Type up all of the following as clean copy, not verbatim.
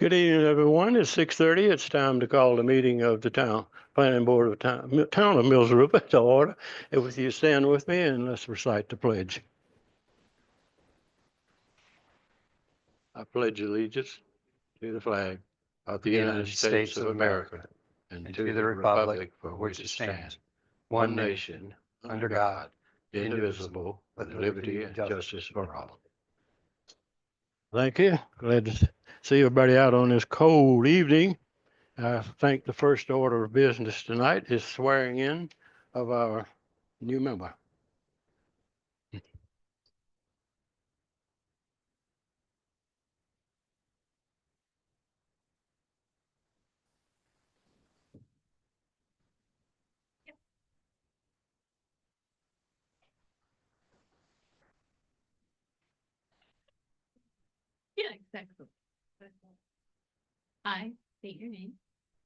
Good evening, everyone. It's 6:30. It's time to call the meeting of the Planning Board of Town of Mills River to order. If you stand with me and let's recite the pledge. I pledge allegiance to the flag of the United States of America and to the republic for which it stands, one nation, under God, indivisible, with liberty and justice for all. Thank you. Glad to see everybody out on this cold evening. I think the first order of business tonight is swearing in of our new member. Yeah, exactly. I state your name.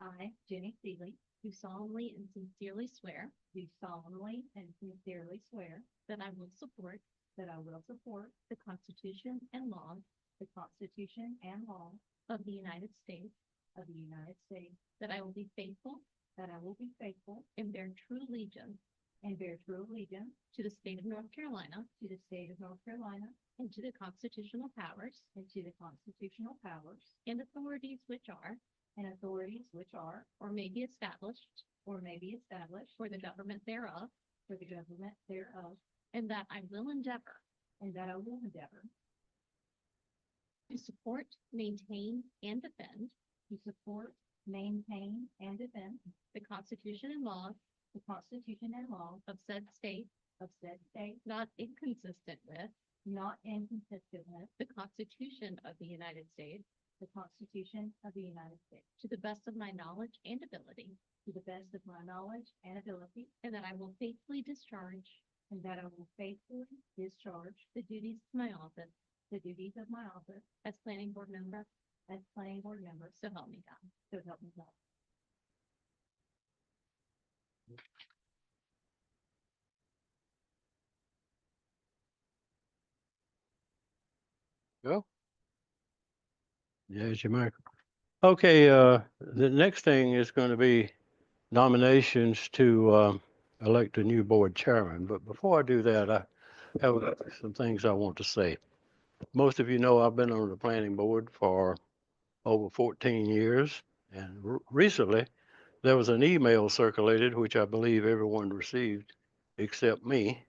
I, Jenny Seeley, do solemnly and sincerely swear. Do solemnly and sincerely swear that I will support. That I will support the Constitution and laws. The Constitution and laws of the United States. Of the United States. That I will be faithful. That I will be faithful and bear true allegiance. And bear true allegiance to the state of North Carolina. To the state of North Carolina. And to the constitutional powers. And to the constitutional powers. And authorities which are. And authorities which are. Or may be established. Or may be established. For the government thereof. For the government thereof. And that I will endeavor. And that I will endeavor. To support, maintain, and defend. To support, maintain, and defend. The Constitution and laws. The Constitution and laws. Of said state. Of said state. Not inconsistent with. Not inconsistent with. The Constitution of the United States. The Constitution of the United States. To the best of my knowledge and ability. To the best of my knowledge and ability. And that I will faithfully discharge. And that I will faithfully discharge. The duties of my office. The duties of my office. As planning board member. As planning board member. So help me God. So help me God. Go. There's your microphone. Okay, the next thing is going to be nominations to elect a new board chairman. But before I do that, I have some things I want to say. Most of you know I've been on the planning board for over 14 years. And recently, there was an email circulated, which I believe everyone received except me.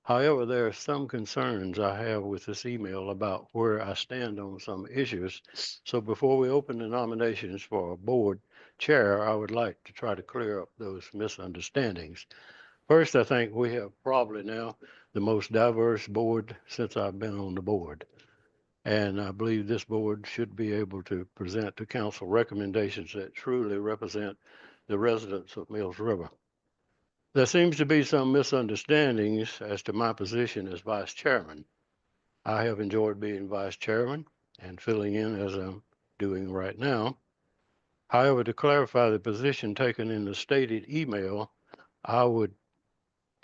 However, there are some concerns I have with this email about where I stand on some issues. So before we open the nominations for a board chair, I would like to try to clear up those misunderstandings. First, I think we have probably now the most diverse board since I've been on the board. And I believe this board should be able to present to council recommendations that truly represent the residents of Mills River. There seems to be some misunderstandings as to my position as vice chairman. I have enjoyed being vice chairman and filling in as I'm doing right now. However, to clarify the position taken in the stated email, I would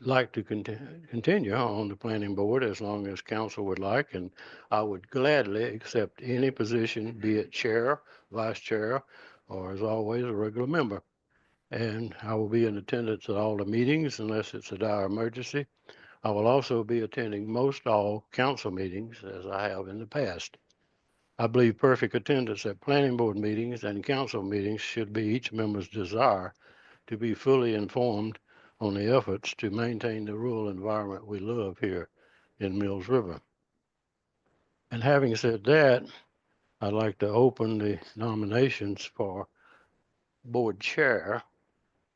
like to continue on the planning board as long as council would like, and I would gladly accept any position, be it chair, vice chair, or as always, a regular member. And I will be in attendance at all the meetings unless it's a dire emergency. I will also be attending most all council meetings as I have in the past. I believe perfect attendance at planning board meetings and council meetings should be each member's desire to be fully informed on the efforts to maintain the rural environment we love here in Mills River. And having said that, I'd like to open the nominations for board chair.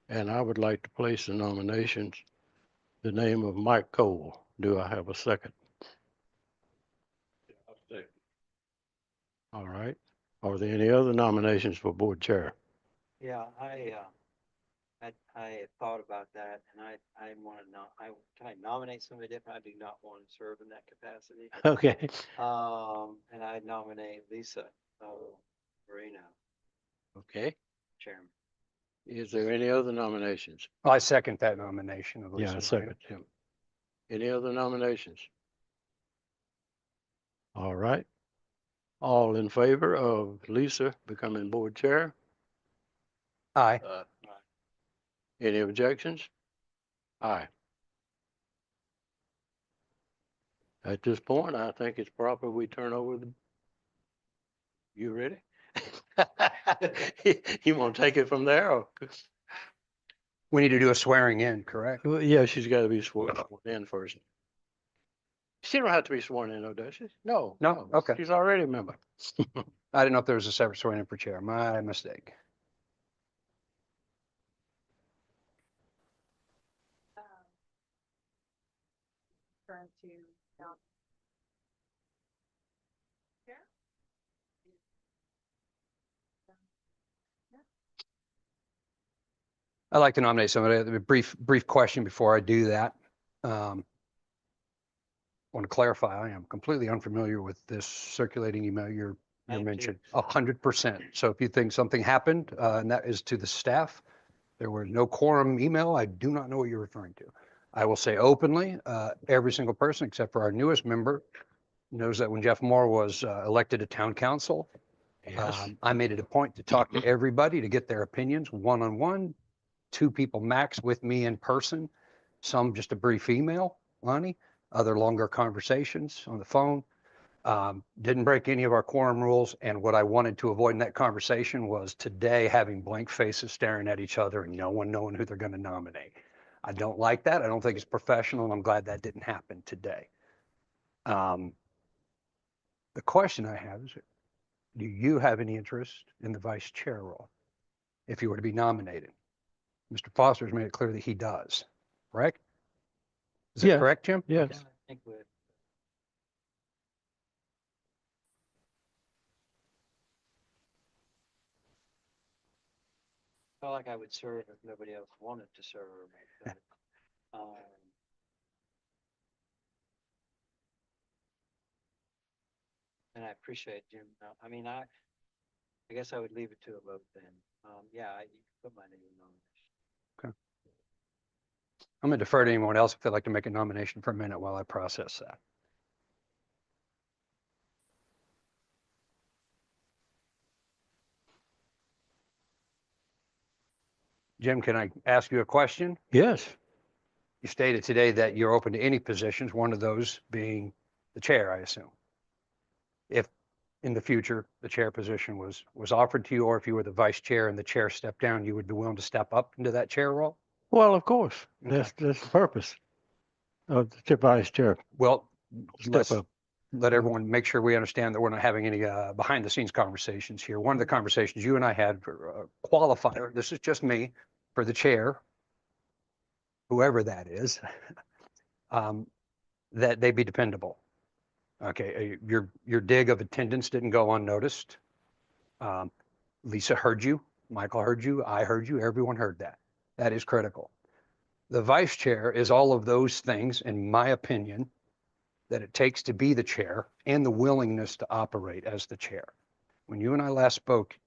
And I would like to place the nominations, the name of Mike Cole. Do I have a second? I'll second. All right. Are there any other nominations for board chair? Yeah, I thought about that and I want to can I nominate somebody different? I do not want to serve in that capacity. Okay. And I nominate Lisa, Marino, Okay. chairman. Is there any other nominations? I second that nomination of Yeah, Lisa I second him. Any other nominations? All right. All in favor of Lisa becoming board chair? Aye. Any objections? Aye. At this point, I think it's proper we turn over the. You ready? You want to take it from there or? We need to do a swearing in, correct? Well, yeah, she's got to be sworn in first. She don't have to be sworn in though, does she? No. No? Okay. She's already a member. I didn't know if there was a separate swearing in for chair. My mistake. Turn to now. Chair? I'd like to nominate somebody. A brief question before I do that. Want to clarify, I am completely unfamiliar with this circulating email you're I am too. mentioned. 100%. So if you think something happened, and that is to the staff, there were no quorum email, I do not know what you're referring to. I will say openly, every single person except for our newest member knows that when Jeff Moore was elected to town council, Yes. I made it a point to talk to everybody to get their opinions one-on-one, 2 people max with me in person, some just a brief email, Lonnie, other longer conversations on the phone. Didn't break any of our quorum rules. And what I wanted to avoid in that conversation was today having blank faces staring at each other and no one knowing who they're going to nominate. I don't like that. I don't think it's professional, and I'm glad that didn't happen today. The question I have is, do you have any interest in the vice chair role if you were to be nominated? Mr. Foster's made it clear that he does, correct? Is Yeah. that correct, Jim? Yes. Yeah, I think we. Felt like I would serve if nobody else wanted to serve. but, And I appreciate Jim. I mean, I guess I would leave it to a vote then. Yeah, you can put my name on it. I'm going to defer to anyone else if they'd like to make a nomination for a minute while I process that. Jim, can I ask you a question? Yes. You stated today that you're open to any positions, one of those being the chair, I assume. If in the future the chair position was offered to you, or if you were the vice chair and the chair stepped down, you would be willing to step up into that chair role? Well, of course, Okay. that's the purpose of the vice chair. Well, Step let's up. let everyone make sure we understand that we're not having any behind the scenes conversations here. One of the conversations you and I had for a qualifier, this is just me, for the chair, whoever that is, that they be dependable. Okay, your dig of attendance didn't go unnoticed. Lisa heard you, Michael heard you, I heard you, everyone heard that. That is critical. The vice chair is all of those things, in my opinion, that it takes to be the chair and the willingness to operate as the chair. When you and I last spoke,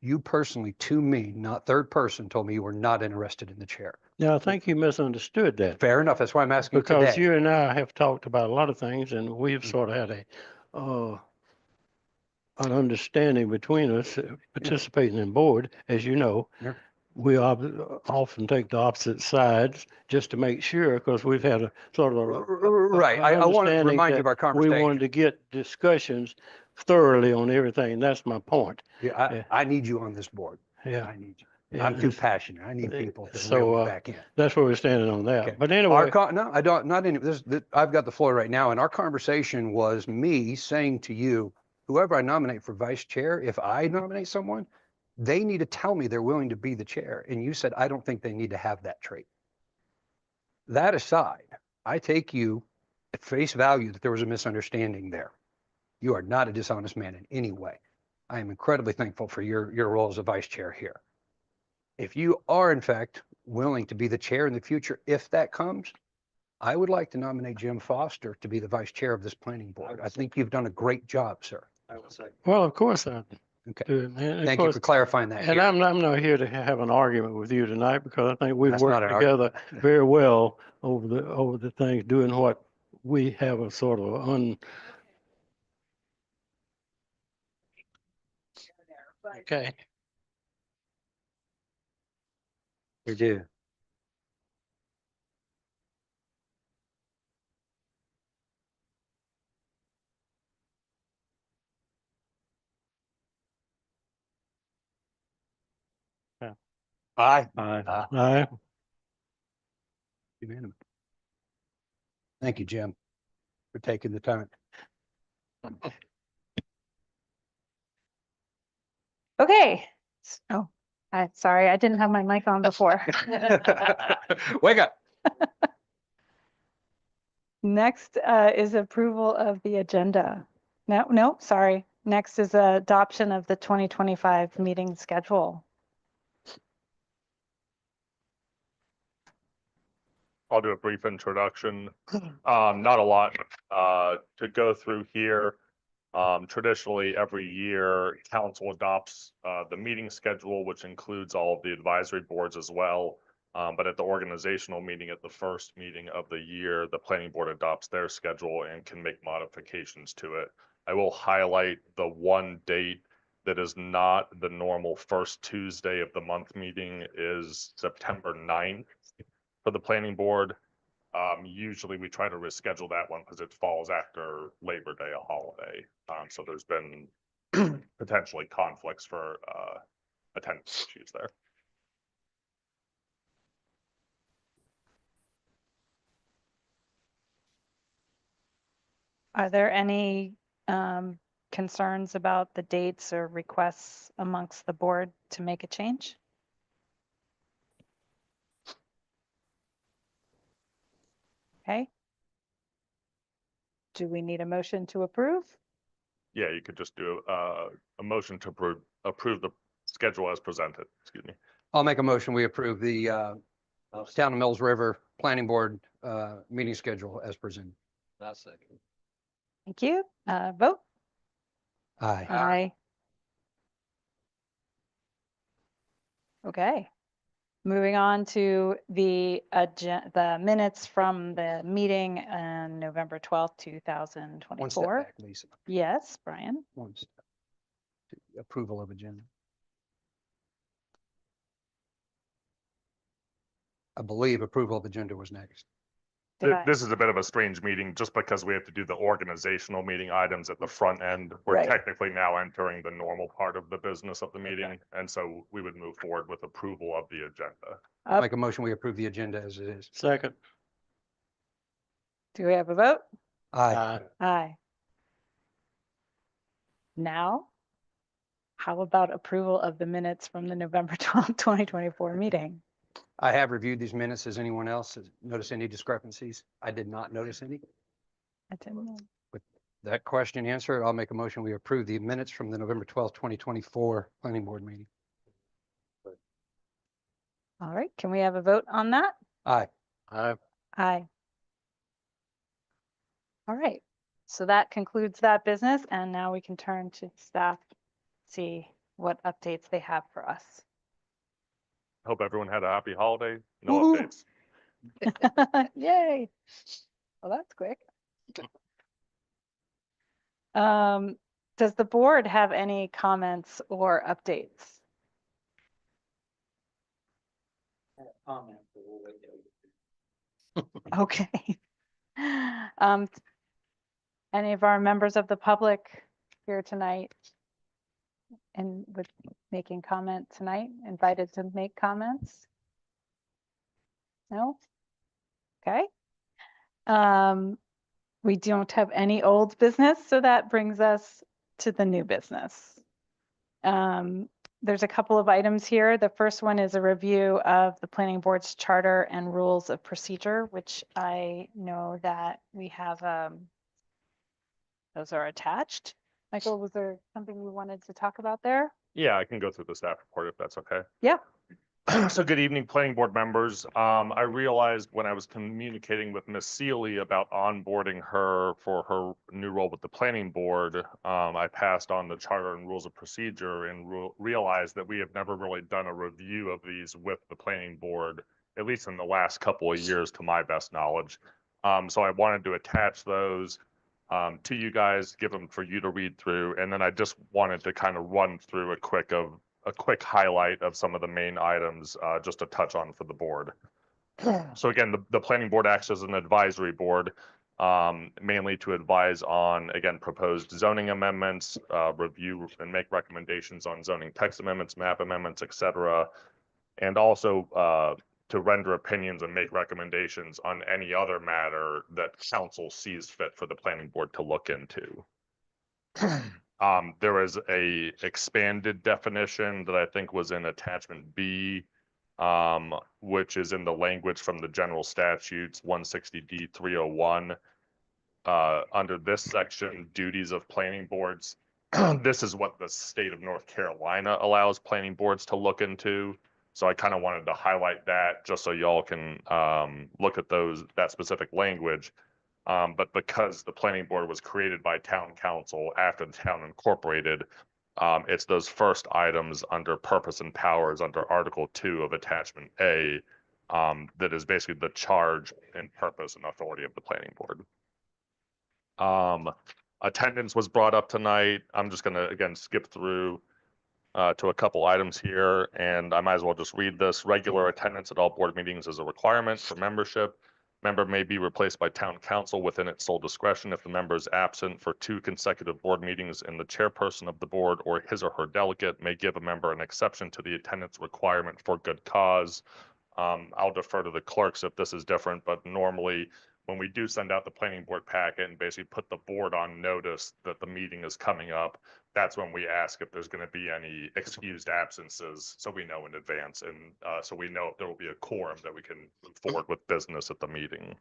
you personally to me, not third person, told me you were not interested in the chair. Now, I think you misunderstood that. Fair enough. That's why I'm asking Because today. you and I have talked about a lot of things and we've sort of had an understanding between us participating in board, as you know. Yeah. We often take the opposite sides just to make sure, because we've had a sort of Right. I want to understanding remind you of that our conversation. we wanted to get discussions thoroughly on everything. That's my point. Yeah, I need you on this board. Yeah. I need you. Yeah, I'm too it's- passionate. I need people to so, reel me back in. That's where we're standing on that. Okay. But anyway, No, I don't, not any, I've got the floor right now, and our conversation was me saying to you, whoever I nominate for vice chair, if I nominate someone, they need to tell me they're willing to be the chair. And you said, I don't think they need to have that trait. That aside, I take you at face value that there was a misunderstanding there. You are not a dishonest man in any way. I am incredibly thankful for your role as a vice chair here. If you are in fact willing to be the chair in the future, if that comes, I would like to nominate Jim Foster to be the vice chair of this planning board. I think you've done a great job, sir. I will say. well, of course I Okay. do. And of Thank you course, for clarifying that. and here. I'm not here to have an argument with you tonight, because I think we've That's not worked an together very well over the things, doing what we have a sort of Okay. We do. Yeah. Aye. Aye. Unanimous. Thank you, Jim, for taking the time. Okay. Oh, sorry, I didn't have my mic on before. Wake up. Next is approval of the agenda. No, sorry. Next is adoption of the 2025 meeting schedule. I'll do a brief introduction. Not a lot to go through here. Traditionally, every year, council adopts the meeting schedule, which includes all of the advisory boards as well. But at the organizational meeting, at the first meeting of the year, the planning board adopts their schedule and can make modifications to it. I will highlight the one date that is not the normal first Tuesday of the month meeting is September 9th for the planning board. Usually we try to reschedule that one because it falls after Labor Day, a holiday. So there's been potentially conflicts for attendance issues there. Are there any concerns about the dates or requests amongst the board to make a change? Okay. Do we need a motion to approve? Yeah, you could just do a motion to approve the schedule as presented, excuse me. I'll make a motion. We approve the Town of Mills River Planning Board meeting schedule as presented. That's second. Thank you. Vote. Aye. Aye. Okay. Moving on to the minutes from the meeting on November 12th, One step 2024. back, Lisa. Yes, Brian. One step. Approval of agenda. I believe approval of agenda was next. Did I? This is a bit of a strange meeting just because we have to do the organizational meeting items at the front end. We're Right. technically now entering the normal part of the business of the meeting. And so we would move forward with approval of the agenda. Up. Make a motion. We approve the agenda as it is. Second. Do we have a vote? Aye. Aye. Now, how about approval of the minutes from the November 12th, 2024 meeting? I have reviewed these minutes. Has anyone else noticed any discrepancies? I did not notice any. I didn't know. That question answered, I'll make a motion. We approve the minutes from the November 12th, 2024 planning board meeting. All right, can we have a vote on that? Aye. Aye. Aye. All right, so that concludes that business, and now we can turn to staff, see what updates they have for us. Hope everyone had a happy holiday. No Woo-hoo. updates. Yay. Well, that's quick. Does the board have any comments or updates? Comment, but we'll wait till we- Okay. Any of our members of the public here tonight and with making comment tonight, invited to make comments? No? Okay. We don't have any old business, so that brings us to the new business. There's a couple of items here. The first one is a review of the planning board's charter and rules of procedure, which I know that we have, those are attached. Michael, was there something you wanted to talk about there? Yeah, I can go through the staff report if that's okay. Yeah. So good evening, planning board members. I realized when I was communicating with Miss Sealy about onboarding her for her new role with the planning board, I passed on the charter and rules of procedure and realized that we have never really done a review of these with the planning board, at least in the last couple of years, to my best knowledge. So I wanted to attach those. to you guys, give them for you to read through. And then I just wanted to kind of run through a quick highlight of some of the main items, just to touch on for the board. So again, the planning board acts as an advisory board, mainly to advise on, again, proposed zoning amendments, review and make recommendations on zoning text amendments, map amendments, et cetera. And also to render opinions and make recommendations on any other matter that council sees fit for the planning board to look into. There is a expanded definition that I think was in attachment B, which is in the language from the general statutes 160D 301. Under this section, duties of planning boards. This is what the state of North Carolina allows planning boards to look into. So I kind of wanted to highlight that just so y'all can look at that specific language. But because the planning board was created by town council after the town incorporated, it's those first items under purpose and powers under Article 2 of Attachment A, that is basically the charge and purpose and authority of the planning board. Attendance was brought up tonight. I'm just gonna, again, skip through to a couple items here, and I might as well just read this. Regular attendance at all board meetings is a requirement for membership. Member may be replaced by town council within its sole discretion if the member is absent for 2 consecutive board meetings and the chairperson of the board or his or her delegate may give a member an exception to the attendance requirement for good cause. I'll defer to the clerks if this is different, but normally when we do send out the planning board packet and basically put the board on notice that the meeting is coming up, that's when we ask if there's going to be any excused absences, so we know in advance, and so we know if there will be a quorum that we can move forward with business at the meeting.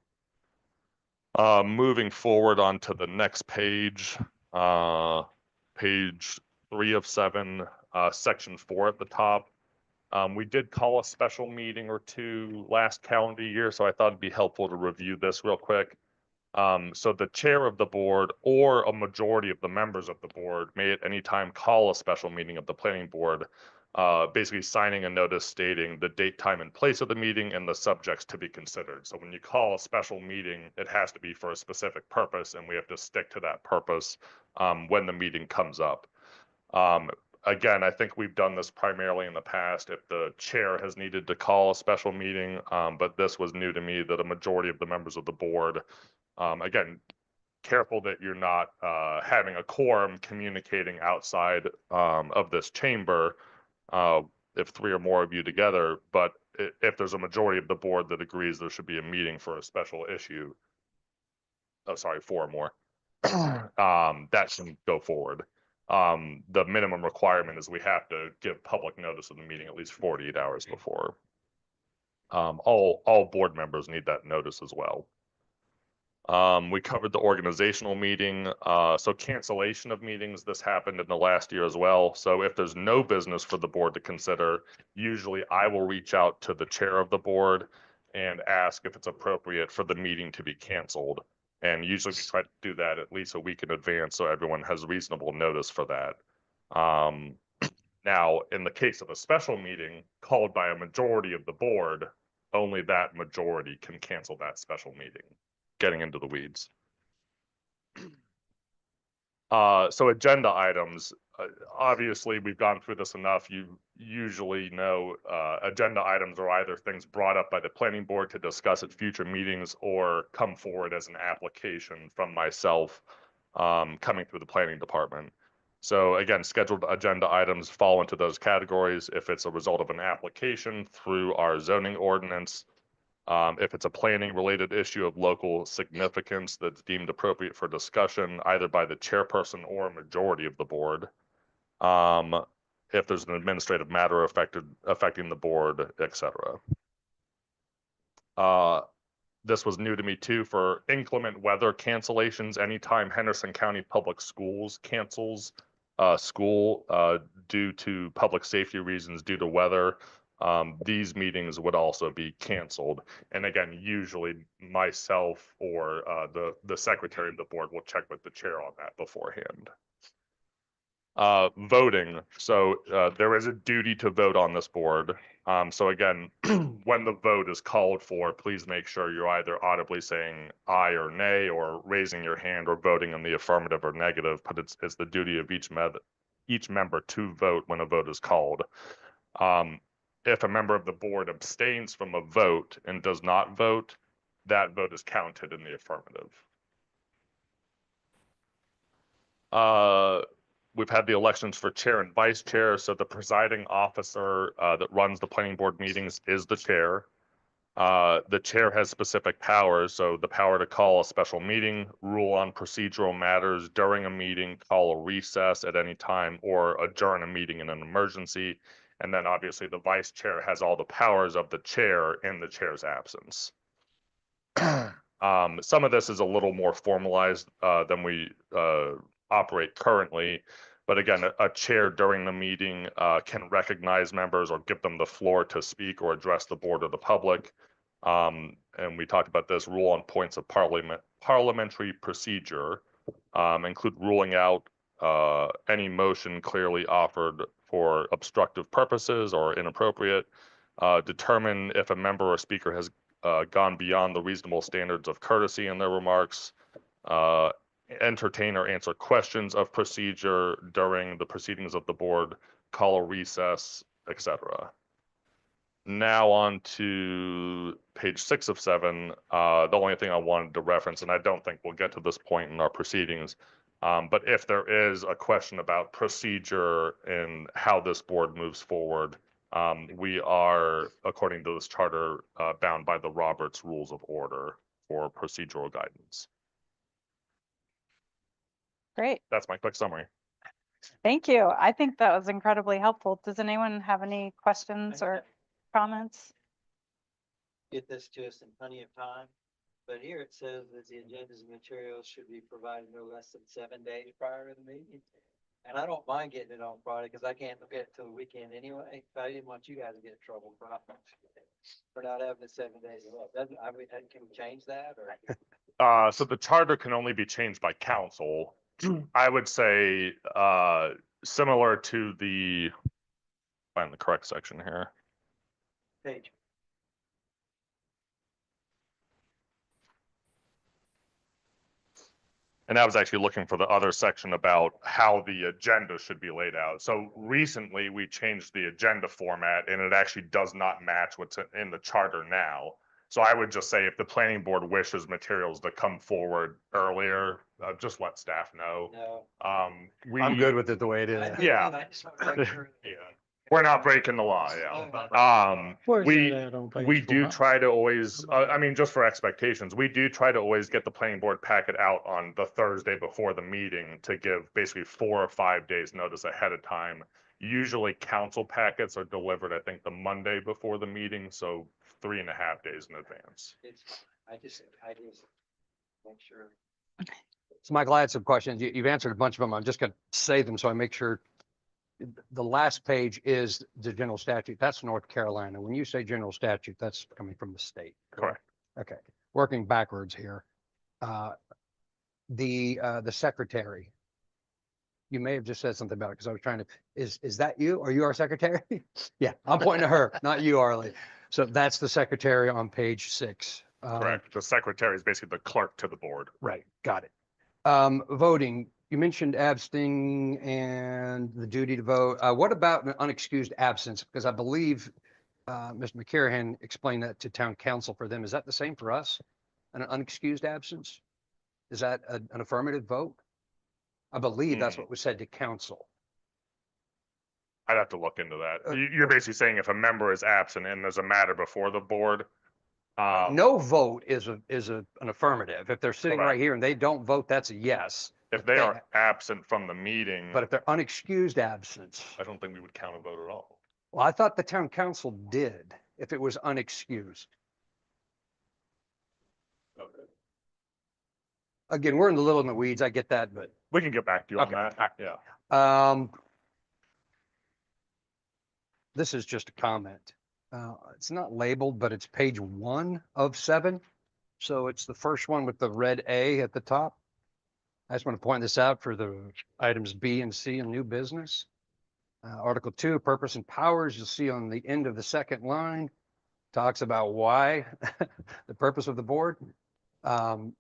Moving forward onto the next page, page 3 of 7, section 4 at the top. We did call a special meeting or two last calendar year, so I thought it'd be helpful to review this real quick. So the chair of the board or a majority of the members of the board may at any time call a special meeting of the planning board, basically signing a notice stating the date, time, and place of the meeting and the subjects to be considered. So when you call a special meeting, it has to be for a specific purpose, and we have to stick to that purpose when the meeting comes up. Again, I think we've done this primarily in the past if the chair has needed to call a special meeting, but this was new to me that a majority of the members of the board, again, careful that you're not having a quorum communicating outside of this chamber if 3 or more of you together, but if there's a majority of the board that agrees there should be a meeting for a special issue, 4 or more, that can go forward. The minimum requirement is we have to give public notice of the meeting at least 48 hours before. All board members need that notice as well. We covered the organizational meeting. So cancellation of meetings, this happened in the last year as well. So if there's no business for the board to consider, usually I will reach out to the chair of the board and ask if it's appropriate for the meeting to be canceled. And usually we try to do that at least a week in advance so everyone has reasonable notice for that. Now, in the case of a special meeting called by a majority of the board, only that majority can cancel that special meeting. Getting into the weeds. So agenda items, obviously we've gone through this enough. You usually know agenda items are either things brought up by the planning board to discuss at future meetings or come forward as an application from myself coming through the planning department. So again, scheduled agenda items fall into those categories if it's a result of an application through our zoning ordinance. If it's a planning related issue of local significance that's deemed appropriate for discussion either by the chairperson or a majority of the board. If there's an administrative matter affecting the board, etc. This was new to me too for inclement weather cancellations. Anytime Henderson County Public Schools cancels school due to public safety reasons due to weather, these meetings would also be canceled. And again, usually myself or the secretary of the board will check with the chair on that beforehand. Voting. So there is a duty to vote on this board. So again, when the vote is called for, please make sure you're either audibly saying aye or nay, or raising your hand, or voting in the affirmative or negative. But it's the duty of each member to vote when a vote is called. If a member of the board abstains from a vote and does not vote, that vote is counted in the affirmative. We've had the elections for chair and vice chair, so the presiding officer that runs the planning board meetings is the chair. The chair has specific powers, so the power to call a special meeting, rule on procedural matters during a meeting, call a recess at any time, or adjourn a meeting in an emergency. And then obviously the vice chair has all the powers of the chair in the chair's absence. Some of this is a little more formalized than we operate currently. But again, a chair during the meeting can recognize members or give them the floor to speak or address the board or the public. And we talked about this, rule on points of parliamentary procedure, include ruling out any motion clearly offered for obstructive purposes or inappropriate, determine if a member or speaker has gone beyond the reasonable standards of courtesy in their remarks, entertain or answer questions of procedure during the proceedings of the board, call a recess, etc. Now on to page 6 of 7. The only thing I wanted to reference, and I don't think we'll get to this point in our proceedings, but if there is a question about procedure and how this board moves forward, we are, according to this charter, bound by the Roberts Rules of Order for procedural guidance. Great. That's my quick summary. Thank you. I think that was incredibly helpful. Does anyone have any questions or comments? Get this to us in plenty of time. But here it says that the agendas and materials should be provided no less than 7 days prior to the meeting. And I don't mind getting it on Friday because I can't look at it till the weekend anyway. But I didn't want you guys to get in trouble for not having the 7 days. I mean, can we change that or? So the charter can only be changed by council. I would say similar to find the correct section here. Page. And I was actually looking for the other section about how the agenda should be laid out. So recently we changed the agenda format and it actually does not match what's in the charter now. So I would just say if the planning board wishes materials to come forward earlier, just let staff know. No. I'm good with it the way it is. Yeah. I just want to make sure. Yeah. We're not breaking the law, yeah. Where's We that at on page We do 4? try to always, I mean, just for expectations, we do try to always get the planning board packet out on the Thursday before the meeting to give basically 4 or 5 days notice ahead of time. Usually council packets are delivered, I think, the Monday before the meeting, so 3.5 days in advance. It's fine. I just make sure. So Michael, I had some questions. You've answered a bunch of them. I'm just going to say them so I make sure. The last page is the general statute. That's North Carolina. When you say general statute, that's coming from the state. Correct. Okay, working backwards here. The secretary. You may have just said something about it because I was trying to, is that you? Are you our secretary? Yeah, I'm pointing to her, not you, Arlie. So that's the secretary on page 6. Correct. The secretary is basically the clerk to the board. Right, got it. Voting, you mentioned abstaining and the duty to vote. What about an unexcused absence? Because I believe Mr. McCarran explained that to town council for them. Is that the same for us? An unexcused absence? Is that an affirmative vote? I believe that's what was said to council. I'd have to look into that. You're basically saying if a member is absent and there's a matter before the board. No vote is an affirmative. If they're sitting right Correct. here and they don't vote, that's a yes. If they are absent from the meeting, But if they're unexcused absence, I don't think we would count a vote at all. well, I thought the town council did if it was unexcused. Again, we're in the little in the weeds. I get that, but We can get back to you on Okay. that. Yeah. this is just a comment. It's not labeled, but it's page 1 of 7. So it's the first one with the red A at the top. I just want to point this out for the items B and C in new business. Article 2, purpose and powers, you'll see on the end of the second line, talks about why the purpose of the board,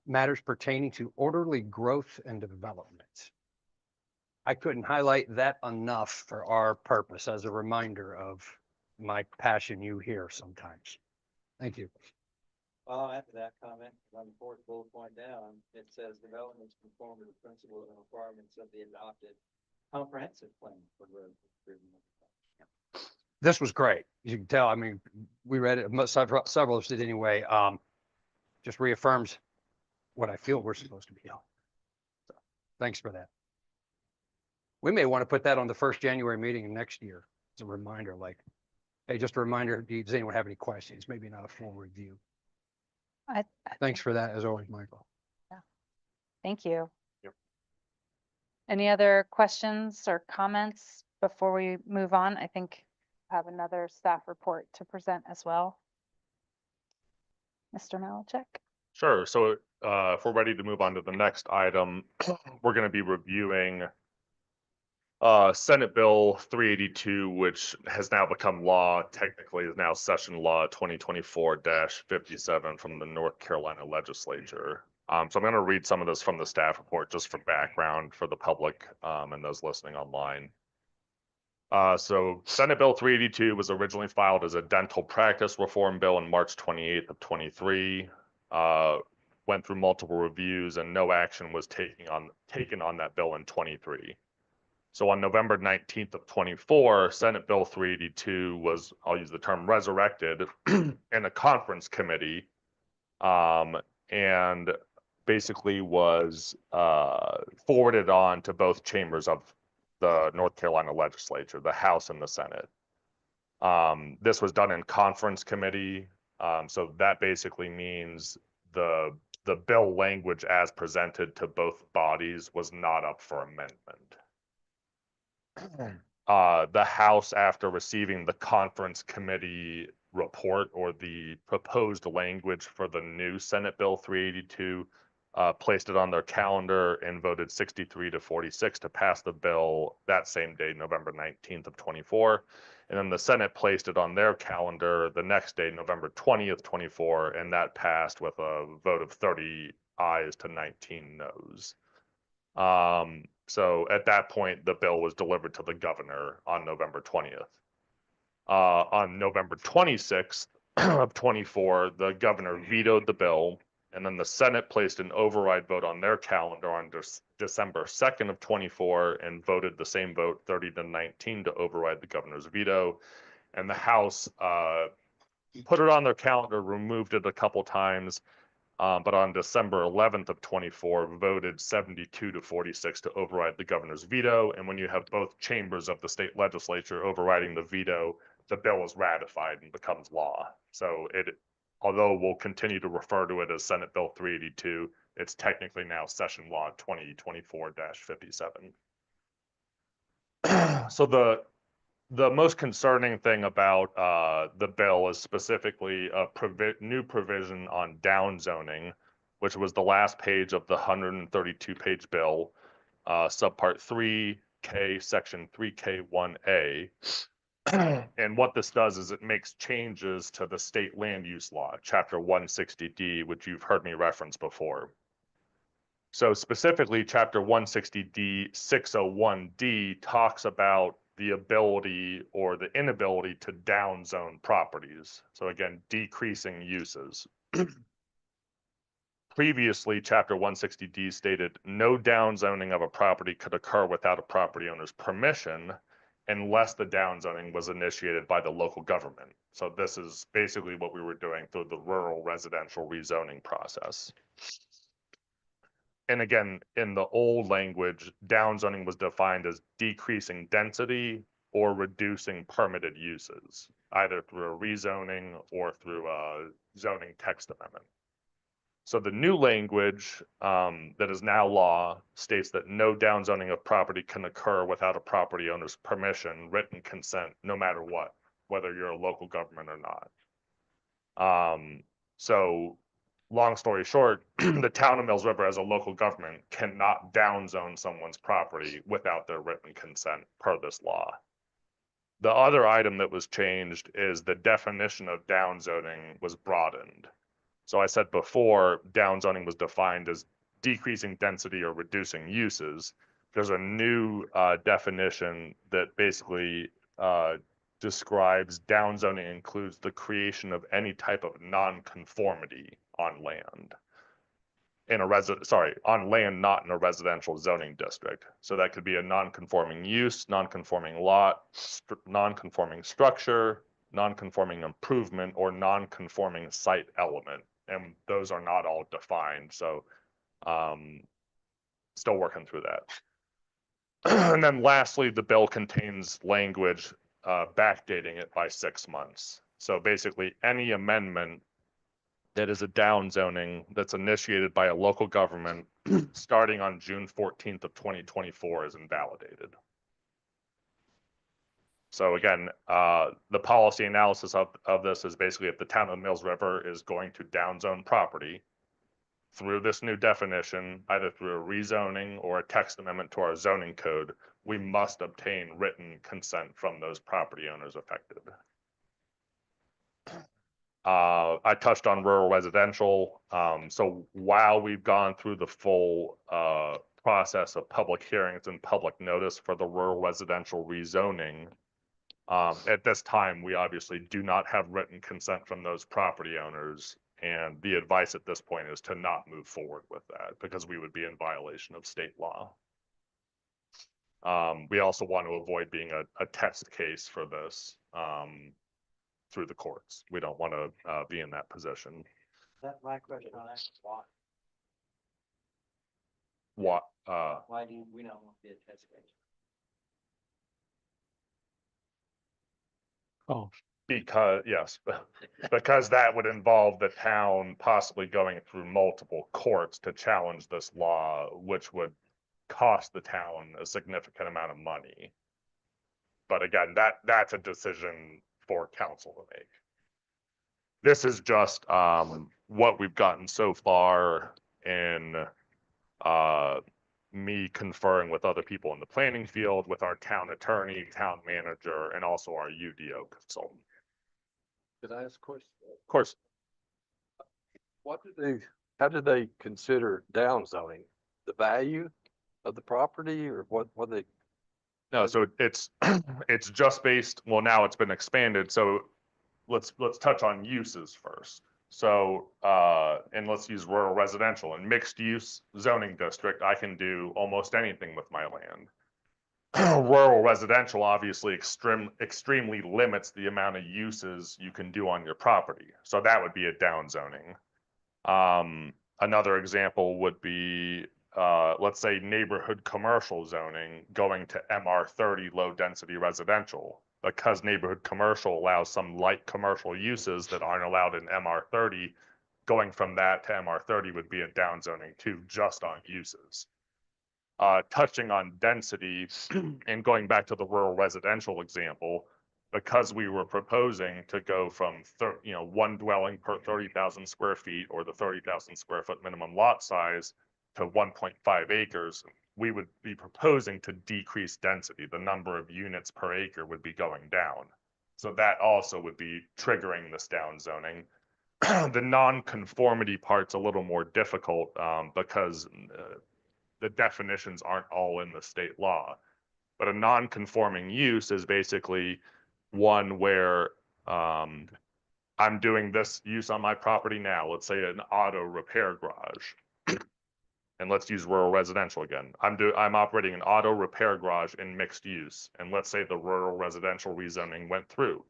matters pertaining to orderly growth and development. I couldn't highlight that enough for our purpose as a reminder of my passion you hear sometimes. Thank you. Well, after that comment, on the fourth bullet point down, it says developments conform to the principles and requirements of the adopted comprehensive plan for road improvement. This was great. As you can tell, I mean, we read it, several of us did anyway. Just reaffirms what I feel we're supposed to be on. So, thanks for that. We may want to put that on the first January meeting next year as a reminder, like, hey, just a reminder, does anyone have any questions? Maybe not a full review. I Thanks for that, as always, Michael. Thank you. Yep. Any other questions or comments before we move on? I think I have another staff report to present as well. Mr. Malachek? Sure. So if we're ready to move on to the next item, we're going to be reviewing Senate Bill 382, which has now become law, technically is now Session Law 2024-57 from the North Carolina Legislature. So I'm going to read some of this from the staff report just for background for the public and those listening online. So Senate Bill 382 was originally filed as a dental practice reform bill on March 28th of 23. Went through multiple reviews and no action was taken on that bill in 23. So on November 19th of 24, Senate Bill 382 was, I'll use the term resurrected in a conference committee and basically was forwarded on to both chambers of the North Carolina Legislature, the House and the Senate. This was done in conference committee. So that basically means the bill language as presented to both bodies was not up for amendment. The House, after receiving the conference committee report or the proposed language for the new Senate Bill 382, placed it on their calendar and voted 63-46 to pass the bill that same day, November 19th of 24. And then the Senate placed it on their calendar the next day, November 20th, 24, and that passed with a vote of 30 ayes to 19 noes. So at that point, the bill was delivered to the governor on November 20th. On November 26th of 24, the governor vetoed the bill, and then the Senate placed an override vote on their calendar on December 2nd of 24 and voted the same vote, 30-19, to override the governor's veto. And the House put it on their calendar, removed it a couple times, but on December 11th of 24 voted 72-46 to override the governor's veto. And when you have both chambers of the state legislature overriding the veto, the bill is ratified and becomes law. So although we'll continue to refer to it as Senate Bill 382, it's technically now Session Law 2024-57. So the most concerning thing about the bill is specifically a new provision on downzoning, which was the last page of the 132-page bill, subpart 3K, section 3K1A. And what this does is it makes changes to the state land use law, chapter 160D, which you've heard me reference before. So specifically, chapter 160D 601D talks about the ability or the inability to downzone properties. So again, decreasing uses. Previously, chapter 160D stated no downzoning of a property could occur without a property owner's permission unless the downzoning was initiated by the local government. So this is basically what we were doing through the rural residential rezoning process. And again, in the old language, downzoning was defined as decreasing density or reducing permitted uses, either through a rezoning or through a zoning text amendment. So the new language that is now law states that no downzoning of property can occur without a property owner's permission, written consent, no matter what, whether you're a local government or not. So long story short, the town of Mills River as a local government cannot downzone someone's property without their written consent per this law. The other item that was changed is the definition of downzoning was broadened. So I said before, downzoning was defined as decreasing density or reducing uses. There's a new definition that basically describes downzoning includes the creation of any type of nonconformity on land. On land not in a residential zoning district. So that could be a non-conforming use, non-conforming lot, non-conforming structure, non-conforming improvement, or non-conforming site element. And those are not all defined, so still working through that. And then lastly, the bill contains language backdating it by 6 months. So basically, any amendment that is a downzoning that's initiated by a local government starting on June 14th of 2024 is invalidated. So again, the policy analysis of this is basically if the town of Mills River is going to downzone property through this new definition, either through a rezoning or a text amendment to our zoning code, we must obtain written consent from those property owners affected. I touched on rural residential. So while we've gone through the full process of public hearings and public notice for the rural residential rezoning, at this time, we obviously do not have written consent from those property owners. And the advice at this point is to not move forward with that because we would be in violation of state law. We also want to avoid being a test case for this through the courts. We don't want to be in that position. That's my question on that. What? Why do we not want to be a test case? Oh, Because, yes, because that would involve the town possibly going through multiple courts to challenge this law, which would cost the town a significant amount of money. But again, that's a decision for council to make. This is just what we've gotten so far in me conferring with other people in the planning field, with our town attorney, town manager, and also our UDO consultant. Could I ask a question? Of course, How did they consider downzoning? The value of the property or what they? no, so it's it's just based, well, now it's been expanded, so let's touch on uses first. So and let's use rural residential and mixed use zoning district. I can do almost anything with my land. Rural residential obviously extremely limits the amount of uses you can do on your property. So that would be a downzoning. Another example would be let's say neighborhood commercial zoning going to MR30 low density residential, because neighborhood commercial allows some light commercial uses that aren't allowed in MR30. Going from that to MR30 would be a downzoning too, just on uses. Touching on density and going back to the rural residential example, because we were proposing to go from one dwelling per 30,000 square feet or the 30,000 square foot minimum lot size to 1.5 acres, we would be proposing to decrease density. The number of units per acre would be going down. So that also would be triggering this downzoning. The non-conformity part's a little more difficult because the definitions aren't all in the state law. But a non-conforming use is basically one where I'm doing this use on my property now, let's say an auto repair garage. And let's use rural residential again. I'm operating an auto repair garage in mixed use. And let's say the rural residential rezoning went through.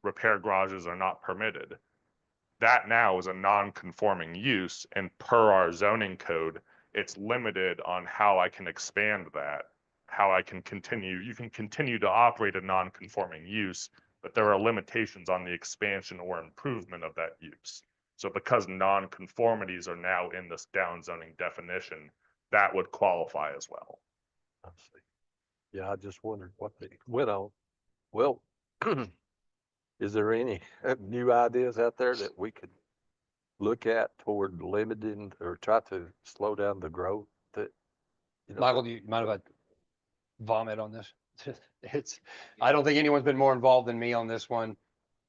Repair garages are not permitted. That now is a non-conforming use, and per our zoning code, it's limited on how I can expand that, how I can continue. You can continue to operate a non-conforming use, but there are limitations on the expansion or improvement of that use. So because non-conformities are now in this downzoning definition, that would qualify as well. I see. Yeah, I just wondered what they went on. Well, is there any new ideas out there that we could look at toward limiting or try to slow down the growth that, you know? Michael, do you mind if I vomit on this? It's, I don't think anyone's been more involved than me on this one.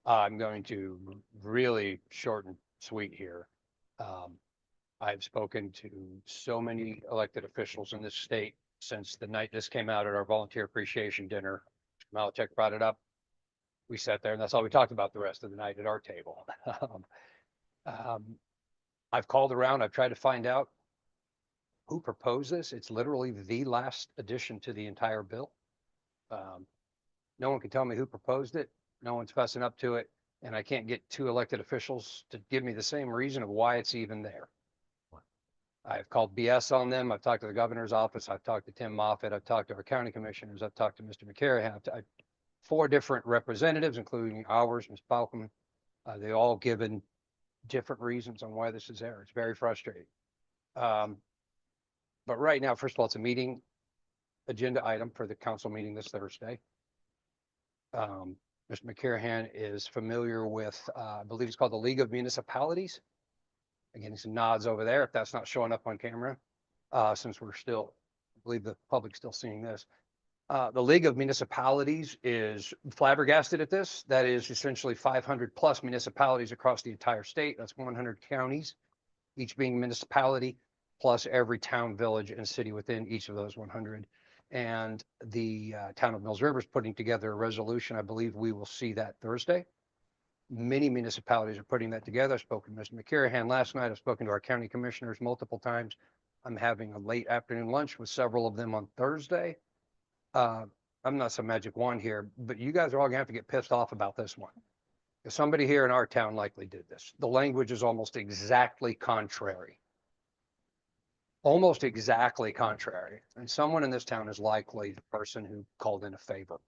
I'm going to really short and sweet here. I've spoken to so many elected officials in this state since the night this came out at our volunteer appreciation dinner. Malachek brought it up. We sat there and that's all we talked about the rest of the night at our table. I've called around, I've tried to find out who proposed this. It's literally the last addition to the entire bill. No one can tell me who proposed it. No one's fessing up to it. And I can't get two elected officials to give me the same reason of why it's even there. I've called BS on them. I've talked to the governor's office. I've talked to Tim Moffett. I've talked to our county commissioners. I've talked to Mr. McCary. I've 4 different representatives, including ours, Ms. Balcom. They all given different reasons on why this is there. It's very frustrating. But right now, first of all, it's a meeting agenda item for the council meeting this Thursday. Mr. McCarahan is familiar with, I believe it's called the League of Municipalities. Again, some nods over there if that's not showing up on camera, since we're still, I believe the public's still seeing this. The League of Municipalities is flabbergasted at this. That is essentially 500 plus municipalities across the entire state. That's 100 counties, each being municipality, plus every town, village, and city within each of those 100. And the town of Mills River is putting together a resolution. I believe we will see that Thursday. Many municipalities are putting that together. I spoke to Mr. McCarahan last night. I've spoken to our county commissioners multiple times. I'm having a late afternoon lunch with several of them on Thursday. I'm not some magic wand here, but you guys are all gonna have to get pissed off about this one. If somebody here in our town likely did this, the language is almost exactly contrary. Almost exactly contrary. And someone in this town is likely the person who called in a favor.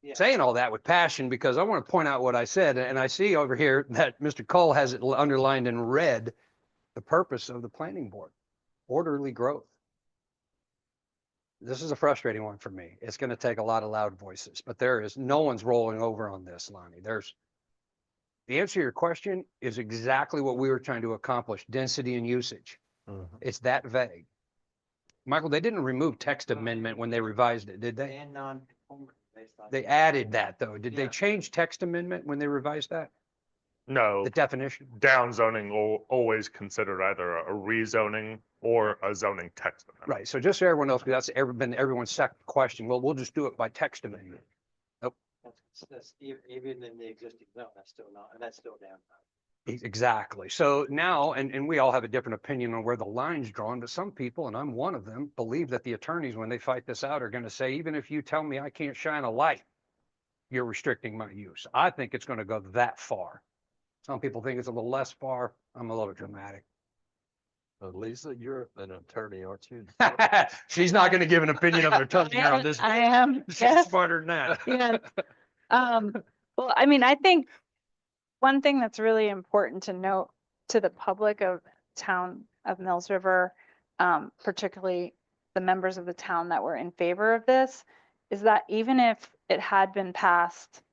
Yeah. Saying all that with passion because I want to point out what I said, and I see over here that Mr. Cole has it underlined in red, the purpose of the planning board, orderly growth. This is a frustrating one for me. It's going to take a lot of loud voices, but no one's rolling over on this, Lonnie. The answer to your question is exactly what we were trying to accomplish, density and usage. It's that vague. Michael, they didn't remove text amendment when they revised it, did they? And non-conformity based on. They added that though. Did they Yeah. change text amendment when they revised that? No, The definition? down zoning will always considered either a rezoning or a zoning text amendment. Right. So just so everyone else, because that's been everyone's second question. Well, we'll just do it by text amendment. That's even in the existing zone, that's still not, and that's still down. Exactly. So now, and we all have a different opinion on where the line's drawn, but some people, and I'm one of them, believe that the attorneys, when they fight this out, are going to say, even if you tell me I can't shine a light, you're restricting my use. I think it's going to go that far. Some people think it's a little less far. I'm a little dramatic. Lisa, you're an attorney, aren't you? She's not going to give an opinion of an attorney here on this. I am, She's yes, smarter than that. yes. Well, I mean, I think one thing that's really important to note to the public of town of Mills River, particularly the members of the town that were in favor of this, is that even if it had been passed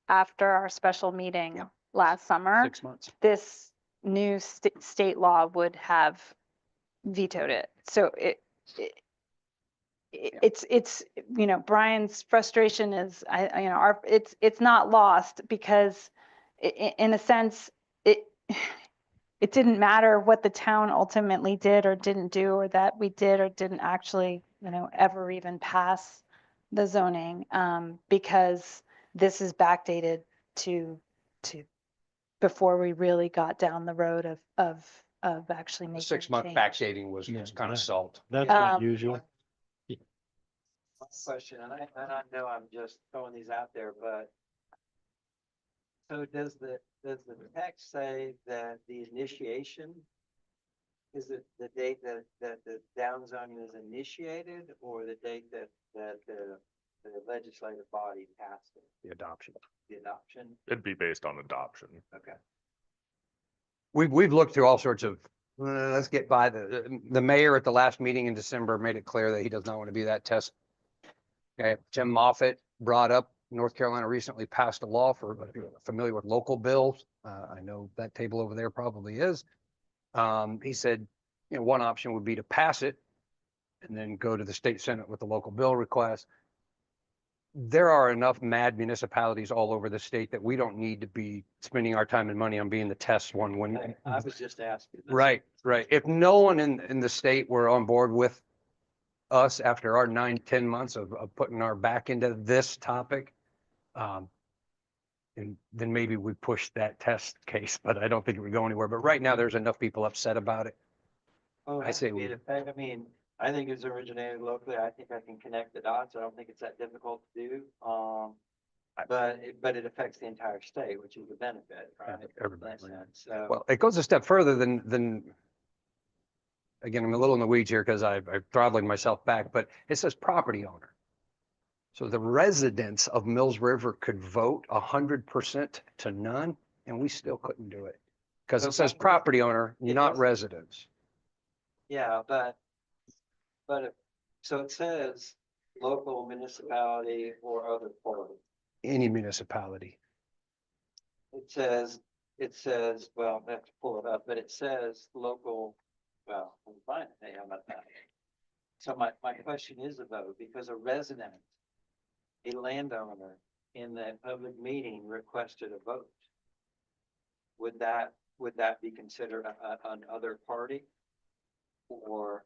after our special meeting Yeah. last summer, 6 months. this new state law would have vetoed it. So it's, you know, Brian's frustration is, you know, it's not lost because in a sense, it didn't matter what the town ultimately did or didn't do, or that we did or didn't actually, you know, ever even pass the zoning, because this is backdated to before we really got down the road of actually The making 6 month change. backdating was Yeah, kind of right. salt. That's Um, unusual. My question, and I know I'm just throwing these out there, but so does the text say that the initiation is it the date that the down zoning is initiated, or the date that the legislative body passed it, The adoption. the adoption? It'd be based on adoption. Okay. We've looked through all sorts of, let's get by the mayor at the last meeting in December made it clear that he does not want to be that test. Okay, Tim Moffett brought up North Carolina recently passed a law for, if you're familiar with local bills, I know that table over there probably is. He said, you know, one option would be to pass it and then go to the state senate with the local bill request. There are enough mad municipalities all over the state that we don't need to be spending our time and money on being the test one when. I was just asking. That's- Right, right. If no one in the state were on board with us after our 9, 10 months of putting our back into this topic, and then maybe we push that test case, but I don't think it would go anywhere. But right now, there's enough people upset about it. Oh, I that's say to be we- the fact. I mean, I think it's originated locally. I think I can connect the dots. I don't think it's that difficult to do. But it affects the entire state, which is a benefit, right? Everybody. In that sense. So, Well, it goes a step further than, again, I'm a little in the weeds here because I've throttling myself back, but it says property owner. So the residents of Mills River could vote 100% to none, and we still couldn't do it. Because it says property owner, It not does. residents. yeah, so it says local municipality or other party. Any municipality. It says, well, I have to pull it up, but it says local, well, I'm fine, hey, how about that? So my question is a vote, because a resident, a landowner in that public meeting requested a vote. Would that be considered an other party? Or?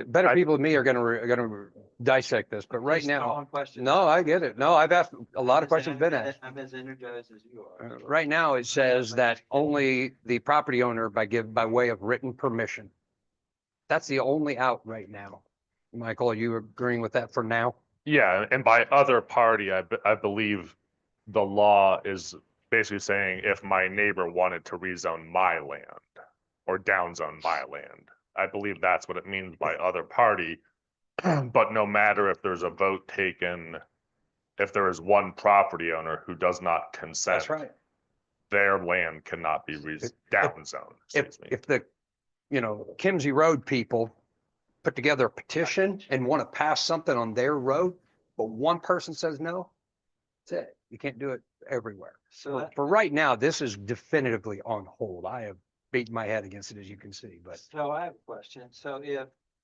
Better people than me are gonna dissect this, but right Just now, throwing questions no, out. I get it. No, I've asked, a lot of questions been asked. I'm as energized as you are. Right now, it says that only the property owner by way of written permission. That's the only out right now. Michael, are you agreeing with that for now? Yeah, and by other party, I believe the law is basically saying if my neighbor wanted to rezone my land or downzone my land. I believe that's what it means by other party. But no matter if there's a vote taken, if there is one property owner who does not consent, their land cannot be downzoned. If the, Kimsey Road people put together a petition and want to pass something on their road, but one person says no, that's it. You can't do it everywhere. So For right now, this is definitively on hold. I have beaten my head against it, as you can see, but So I have a question. So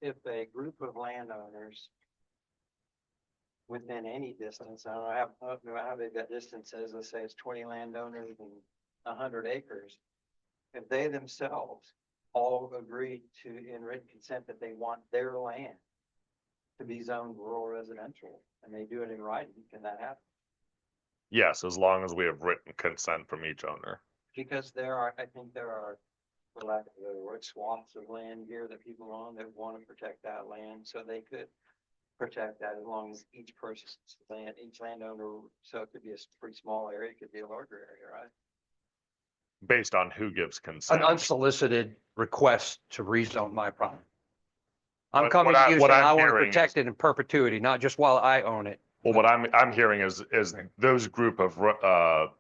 if a group of landowners within any distance, I don't know how big that distance is, let's say it's 20 landowners and 100 acres. If they themselves all agree to, in written consent, that they want their land to be zoned rural residential, and they do it in writing, can that happen? Yes, as long as we have written consent from each owner. Because I think there are, for lack of a better word, swaths of land here that people own that want to protect that land, so they could protect that as long as each person's land, each landowner, so it could be a pretty small area, it could be a larger area, right? Based on who gives an consent. unsolicited request to rezone my property. I'm What coming to you what saying I'm I want to hearing protect it in perpetuity, not just while I own it. Well, what I'm hearing is those group of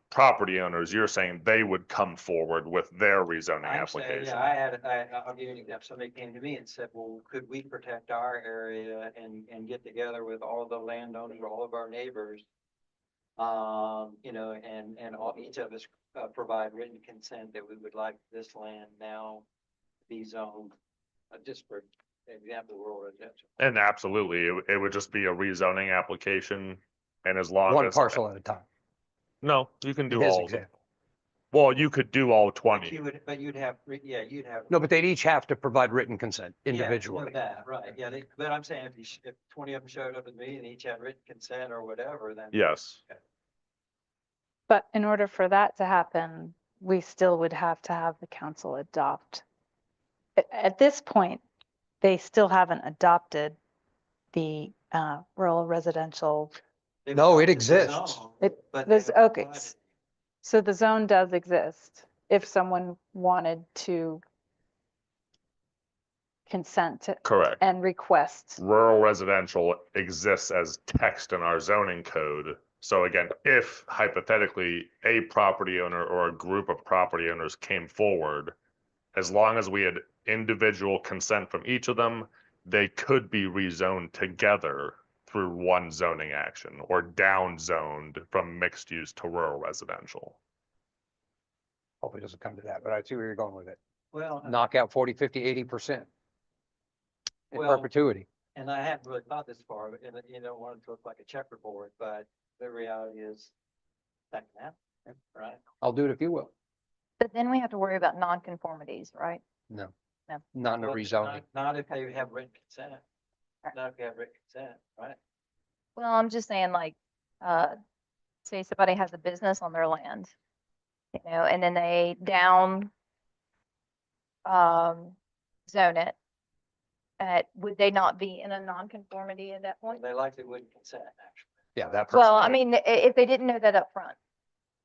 property owners, you're saying they would come forward with their rezoning I'm saying, application. I'll give you an example. Somebody came to me and said, well, could we protect our area and get together with all the landowners, all of our neighbors? And each of us provide written consent that we would like this land now be zoned, just for example, rural residential. And absolutely, it would just be a rezoning application. And as long One as. parcel at a time. No, you can do His all, example. well, you could do all But 20. you'd have. No, but they'd each have to provide written consent Yeah, individually. know that, right, yeah, but I'm saying if 20 of them showed up with me and each had written consent or whatever, then. Yes, But in order for that to happen, we still would have to have the council adopt. At this point, they still haven't adopted the rural residential. They've No, it adopted the exists. zone, It- but this- they haven't okay, applied it. So the zone does exist if someone wanted to consent to correct. and request. Rural residential exists as text in our zoning code. So again, if hypothetically a property owner or a group of property owners came forward, as long as we had individual consent from each of them, they could be rezoned together through one zoning action or down zoned from mixed use to rural residential. Hopefully it doesn't come to that, but I see where you're going with it. Well, Knock out 40, 50, 80% in Well- perpetuity. and I haven't really thought this far, but and you don't want it to look like a checkerboard, but the reality is that can happen, right? I'll do it if you will. But then we have to worry about nonconformities, right? No. No. Not in a Well, rezoning. Not if they have written consent, Right. not if you have written consent, right? Well, I'm just saying like, say somebody has a business on their land, you know, and then they down zone it. Would they not be in a nonconformity at that point? They likely wouldn't consent, actually. Yeah, that person. Well, I mean, if they didn't know that up front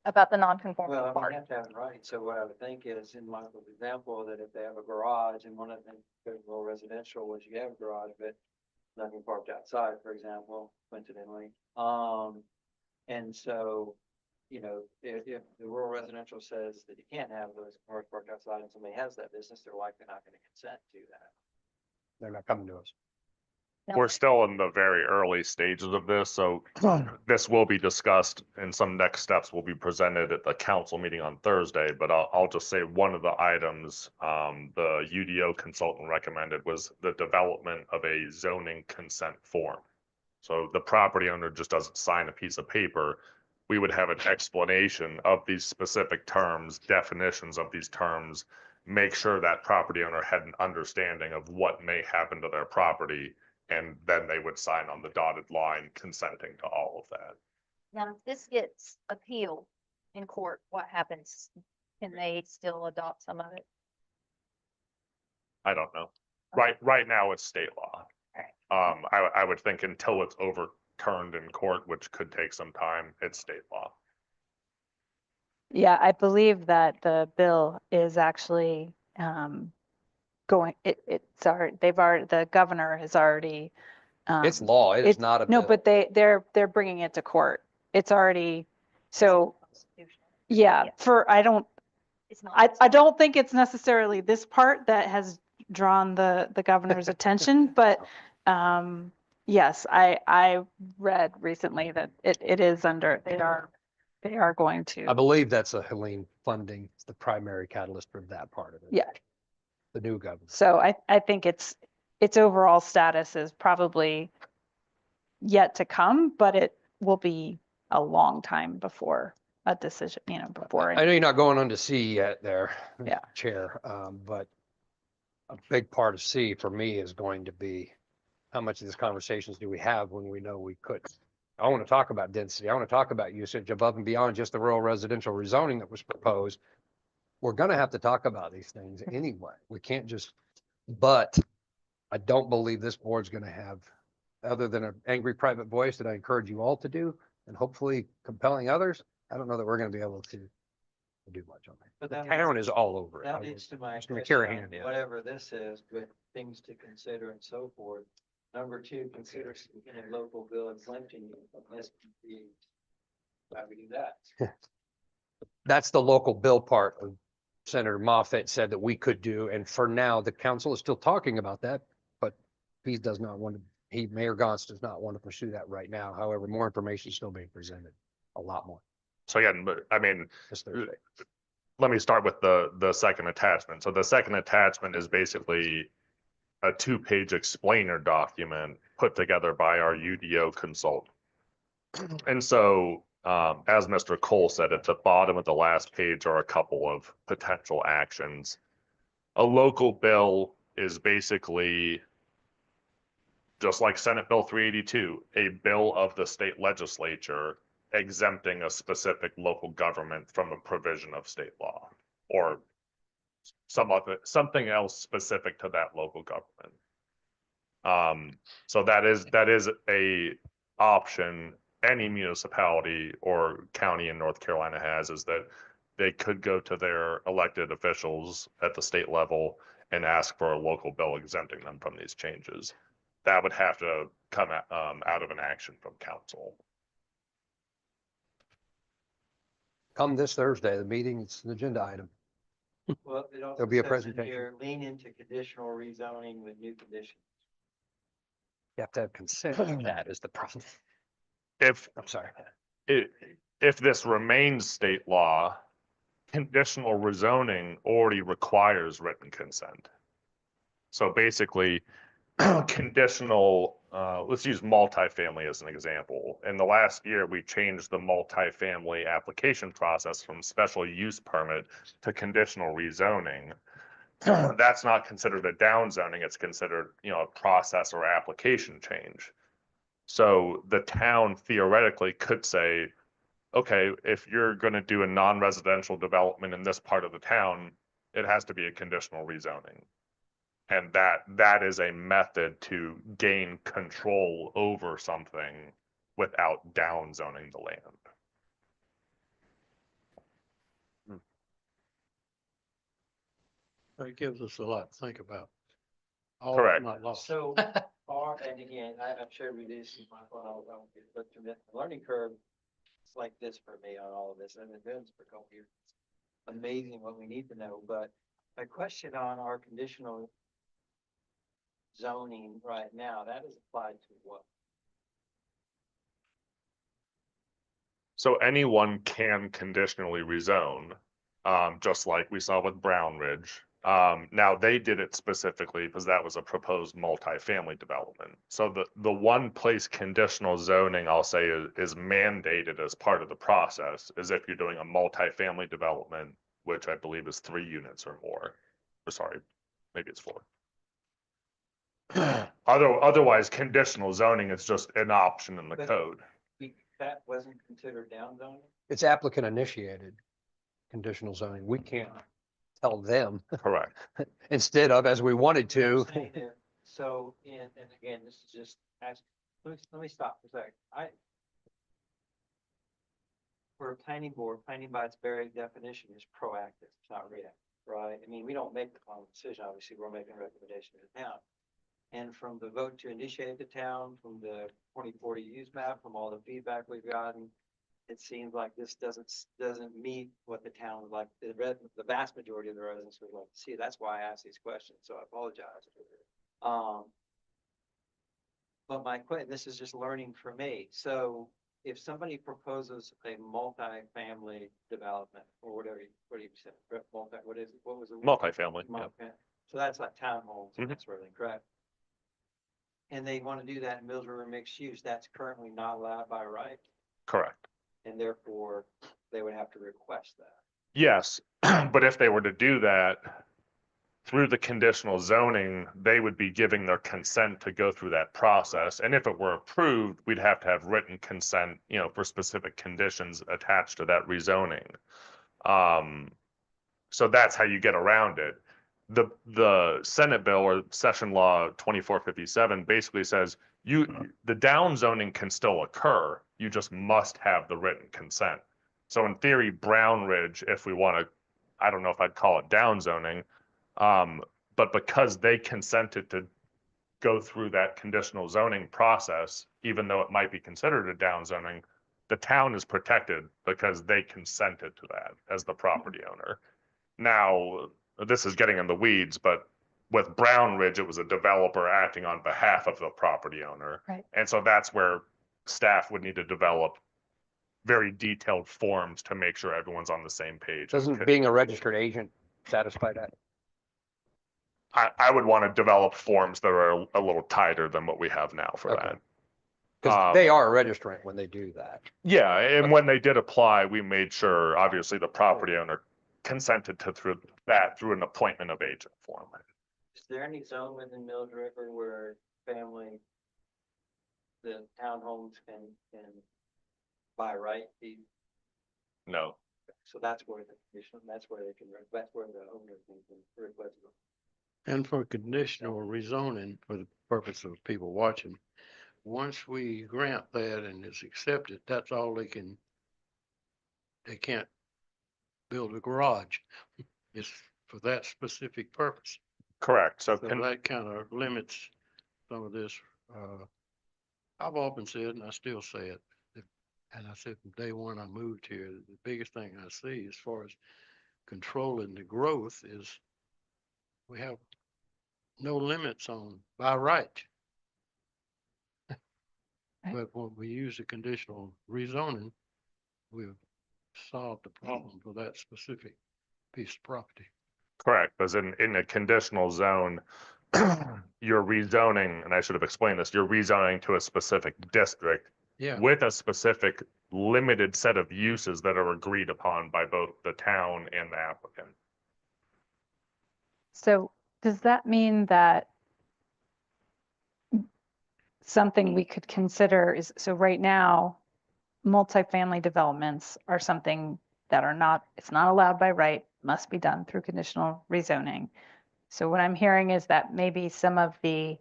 about the Well, nonconformity I mean, part. you have to have it right, so what I would think is, in Michael's example, that if they have a garage and one of them, rural residential, was you have a garage, but nothing parked outside, for example, coincidentally. And so, you know, if the rural residential says that you can't have those cars parked outside and somebody has that business, they're likely not gonna consent to that. They're not coming to us. No. We're still in the very early stages of this, so this will be discussed and some next steps will be presented at the council meeting on Thursday, but I'll just say one of the items, the UDO consultant recommended was the development of a zoning consent form. So the property owner just doesn't sign a piece of paper. We would have an explanation of these specific terms, definitions of these terms, make sure that property owner had an understanding of what may happen to their property. And then they would sign on the dotted line consenting to all of that. Now, if this gets appealed in court, what happens? Can they still adopt some of it? I don't know. Right now it's state law. I would think until it's overturned in court, which could take some time, it's state law. Yeah, I believe that the bill is actually going, the governor has already. It's law. It is it's- not a No, bill. but they're bringing it to court. It's already, so, Constitutional. yeah, Yeah. It's not. I don't think it's necessarily this part that has drawn the governor's attention, but yes, I read recently that it is under, they are going I to, believe that's a Helene funding, is the primary catalyst for that part of it. yeah. The new government. So I think its overall status is probably yet to come, but it will be a long time before a decision, before. I know you're not going on to C yet there. Yeah. Chair, but a big part of C for me is going to be how much of these conversations do we have when we know we could? I want to talk about density. I want to talk about usage above and beyond just the rural residential rezoning that was proposed. We're going to have to talk about these things anyway. We can't just, but I don't believe this board's going to have, other than an angry private voice that I encourage you all to do, and hopefully compelling others. I don't know that we're going to be able to do much on that. But The that town leads- is all over it. That leads to my Mr. McCarrahan, question, yeah. whatever this is, with things to consider and so forth. Number two, consider speaking of local bill exempting SPP. How we do that? That's the local bill part of Senator Moffett said that we could do. And for now, the council is still talking about that, but he does not want to, Mayor Gantz does not want to pursue that right now. However, more information is still being presented, a lot more So again, but I mean, this Thursday. let me start with the second attachment. So the second attachment is basically a 2-page explainer document put together by our UDO consultant. And so, as Mr. Cole said, at the bottom of the last page are a couple of potential actions. A local bill is basically just like Senate Bill 382, a bill of the state legislature exempting a specific local government from a provision of state law or something else specific to that local government. So that is a option any municipality or county in North Carolina has, is that they could go to their elected officials at the state level and ask for a local bill exempting them from these changes. That would have to come out of an action from council. Come this Thursday, the meeting, it's an agenda item. Well, it also There'll be a says in presentation. here, lean into conditional rezoning with new conditions. You have to have consent. That is the problem. If I'm sorry. it, if this remains state law, conditional rezoning already requires written consent. So basically, conditional, let's use multifamily as an example. In the last year, we changed the multifamily application process from special use permit to conditional rezoning. That's not considered a downzoning, it's considered, a process or application change. So the town theoretically could say, okay, if you're gonna do a non-residential development in this part of the town, it has to be a conditional rezoning. And that is a method to gain control over something without downzoning the land. It gives us a lot to think about. All Correct. not lost. So, and again, I'm sure we do see my phone, I don't get, but the learning curve, it's like this for me on all of this. I've been doing this for a couple years. It's amazing what we need to know, but a question on our conditional zoning right now, that is applied to what? So anyone can conditionally rezone, just like we saw with Brown Ridge. Now they did it specifically because that was a proposed multifamily development. So the one place conditional zoning, I'll say, is mandated as part of the process is if you're doing a multifamily development, which I believe is 3 units or more. Or sorry, maybe it's 4. Otherwise, conditional zoning is just an option in the But- code. That wasn't considered down zoning? It's applicant initiated conditional zoning. We can't tell them Correct. instead of, as we wanted to. I'm saying that- So, and again, this is just, let me stop for a second. For a planning board, planning by its very definition is proactive, it's not reactive, right? I mean, we don't make the final decision, obviously, we're making a recommendation to the town. And from the vote to initiate the town, from the 2040 use map, from all the feedback we've gotten, it seems like this doesn't meet what the town would like, the vast majority of the residents would like to see. That's why I asked these questions, so I apologize. But this is just learning for me. So if somebody proposes a multi-family development or whatever, what do you say? What is it? What was the? Multifamily, yeah. Okay, so that's like townhomes and Mhm. that sort of thing, correct? And they want to do that in Mills River mixed use, that's currently not allowed by right, Correct. and therefore they would have to request that. Yes, but if they were to do that through the conditional zoning, they would be giving their consent to go through that process. And if it were approved, we'd have to have written consent, for specific conditions attached to that rezoning. So that's how you get around it. The Senate bill or Session Law 2457 basically says the down zoning can still occur. You just must have the written consent. So in theory, Brown Ridge, if we want to, I don't know if I'd call it down zoning, but because they consented to go through that conditional zoning process, even though it might be considered a down zoning, the town is protected because they consented to that as the property owner. Now, this is getting in the weeds, but with Brown Ridge, it was a developer acting on behalf of the property owner. Right. And so that's where staff would need to develop very detailed forms to make sure everyone's on the same page. Doesn't being a registered agent satisfy that? I would want to develop forms that are a little tighter than what we have now for Okay. that. Because they are a registrant when they do that. Yeah, and when they did apply, we made sure, obviously, the property owner consented to through an appointment of agent form. Is there any zone within Mills River where the townhomes can by right be, No, so that's where the condition, that's where the owner can request it. And for conditional rezoning, for the purpose of people watching, once we grant that and it's accepted, that's all they can't build a garage. It's for that specific purpose. correct. So So that kind of limits some of this. I've often said, and I still say it, and I said from day one I moved here, the biggest thing I see as far as controlling the growth is we have no limits on by right. But when we use the conditional rezoning, we've solved the problem for that specific piece of property. Correct, because in a conditional zone, you're rezoning, and I should have explained this, you're rezoning to a specific district Yeah, with a specific limited set of uses that are agreed upon by both the town and the applicant. So does that mean that something we could consider is, so right now, multifamily developments are something that are not, it's not allowed by right, must be done through conditional rezoning. So what I'm hearing is that maybe some of the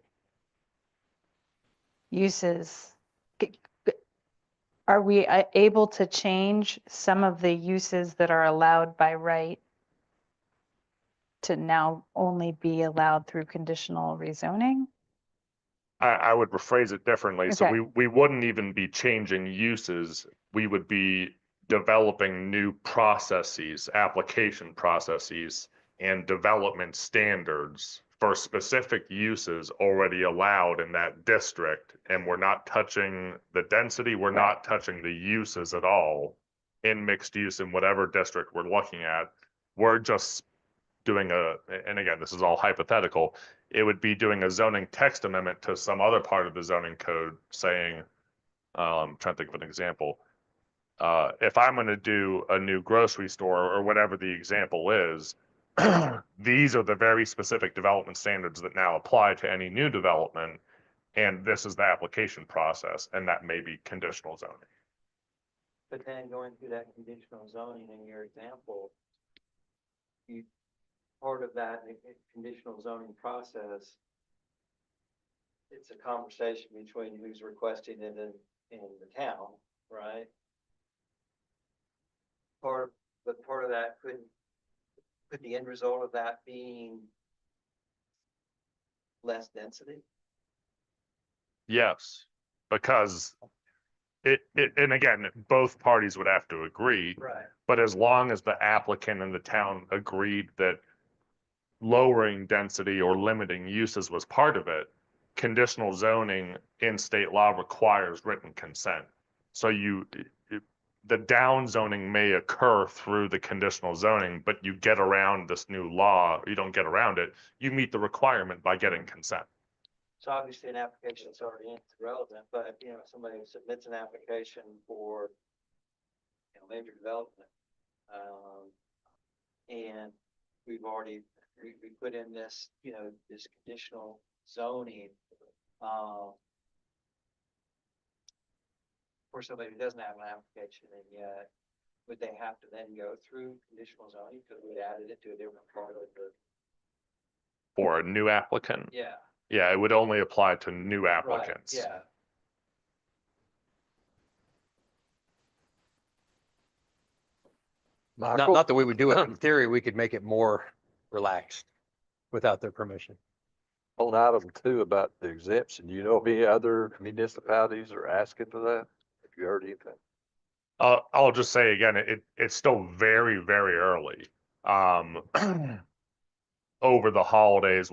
uses, are we able to change some of the uses that are allowed by right to now only be allowed through conditional rezoning? I would rephrase it differently. So Okay. we wouldn't even be changing uses. We would be developing new processes, application processes, and development standards for specific uses already allowed in that district. And we're not touching the density, we're not touching the uses at all in mixed use in whatever district we're looking at. We're just doing and again, this is all hypothetical, it would be doing a zoning text amendment to some other part of the zoning code saying, trying to think of an example. If I'm going to do a new grocery store or whatever the example is, these are the very specific development standards that now apply to any new development. And this is the application process, and that may be conditional zoning. But then going through that conditional zoning in your example, part of that conditional zoning process, it's a conversation between who's requesting it in the town, right? But part of that could the end result of that being less density? Yes, because and again, both parties would have to agree. Right. But as long as the applicant and the town agreed that lowering density or limiting uses was part of it, conditional zoning in state law requires written consent. So the down zoning may occur through the conditional zoning, but you get around this new law, you don't get around it, you meet the requirement by getting consent. So obviously an application's already in, it's relevant, but you know, somebody submits an application for, you know, major development. And we've already, we put in this, you know, this conditional zoning, for somebody who doesn't have an application in yet, would they have to then go through conditional zoning because we added it to a different part of the, For a new applicant, yeah. yeah, it would only apply to new Right, applicants. yeah. Michael? Not that we would do it. In theory, we could make it more relaxed without their permission. On item 2 about the exemption, do you know if any other municipalities are asking for that? Have you heard anything? I'll just say again, it's still very, very early. Over the holidays,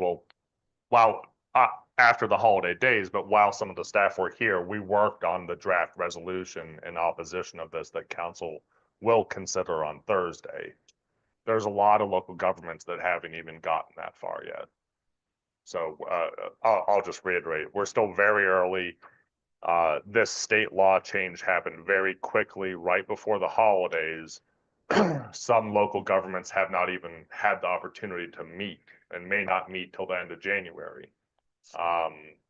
after the holiday days, but while some of the staff were here, we worked on the draft resolution in opposition of this that council will consider on Thursday. There's a lot of local governments that haven't even gotten that far yet. So I'll just reiterate, we're still very early. This state law change happened very quickly right before the holidays. Some local governments have not even had the opportunity to meet and may not meet till the end of January.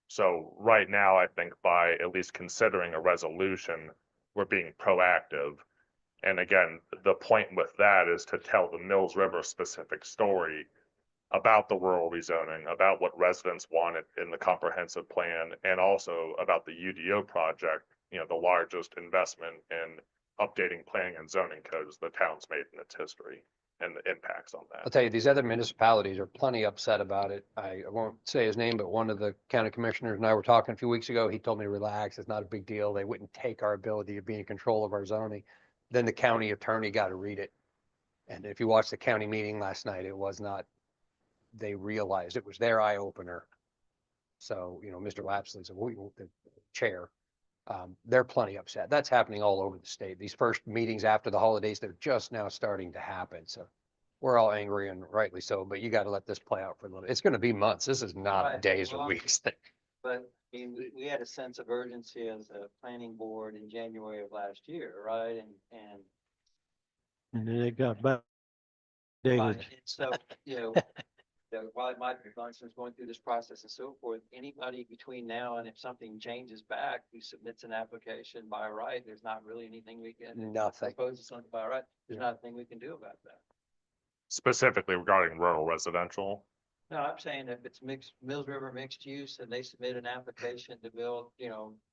So right now, I think by at least considering a resolution, we're being proactive. And again, the point with that is to tell the Mills River specific story about the rural rezoning, about what residents wanted in the comprehensive plan, and also about the UDO project, you know, the largest investment in updating planning and zoning codes the town's made in its history and the impacts on I'll that. tell you, these other municipalities are plenty upset about it. I won't say his name, but one of the county commissioners and I were talking a few weeks ago. He told me, relax, it's not a big deal. They wouldn't take our ability to be in control of our zoning. Then the county attorney got to read it. And if you watched the county meeting last night, it was not, they realized it was their eye opener. So, you know, Mr. Lapsley, the chair, They're plenty upset. That's happening all over the state. These first meetings after the holidays, they're just now starting to happen. So we're all angry and rightly so, but you got to let this play out for a little. It's going to be months. This is not a Right. days or Well, weeks thing. But I mean, we had a sense of urgency as a planning board in January of last year, right? And And then it got back. Right, Dated. and so, while it might be functions going through this process and so forth, anybody between now and if something changes back, who submits an application by right, there's not really anything we can. Nothing. Proposes something by right, there's nothing we can do about that. Specifically regarding rural residential. No, I'm saying if it's mixed, Mills River mixed use and they submit an application to build,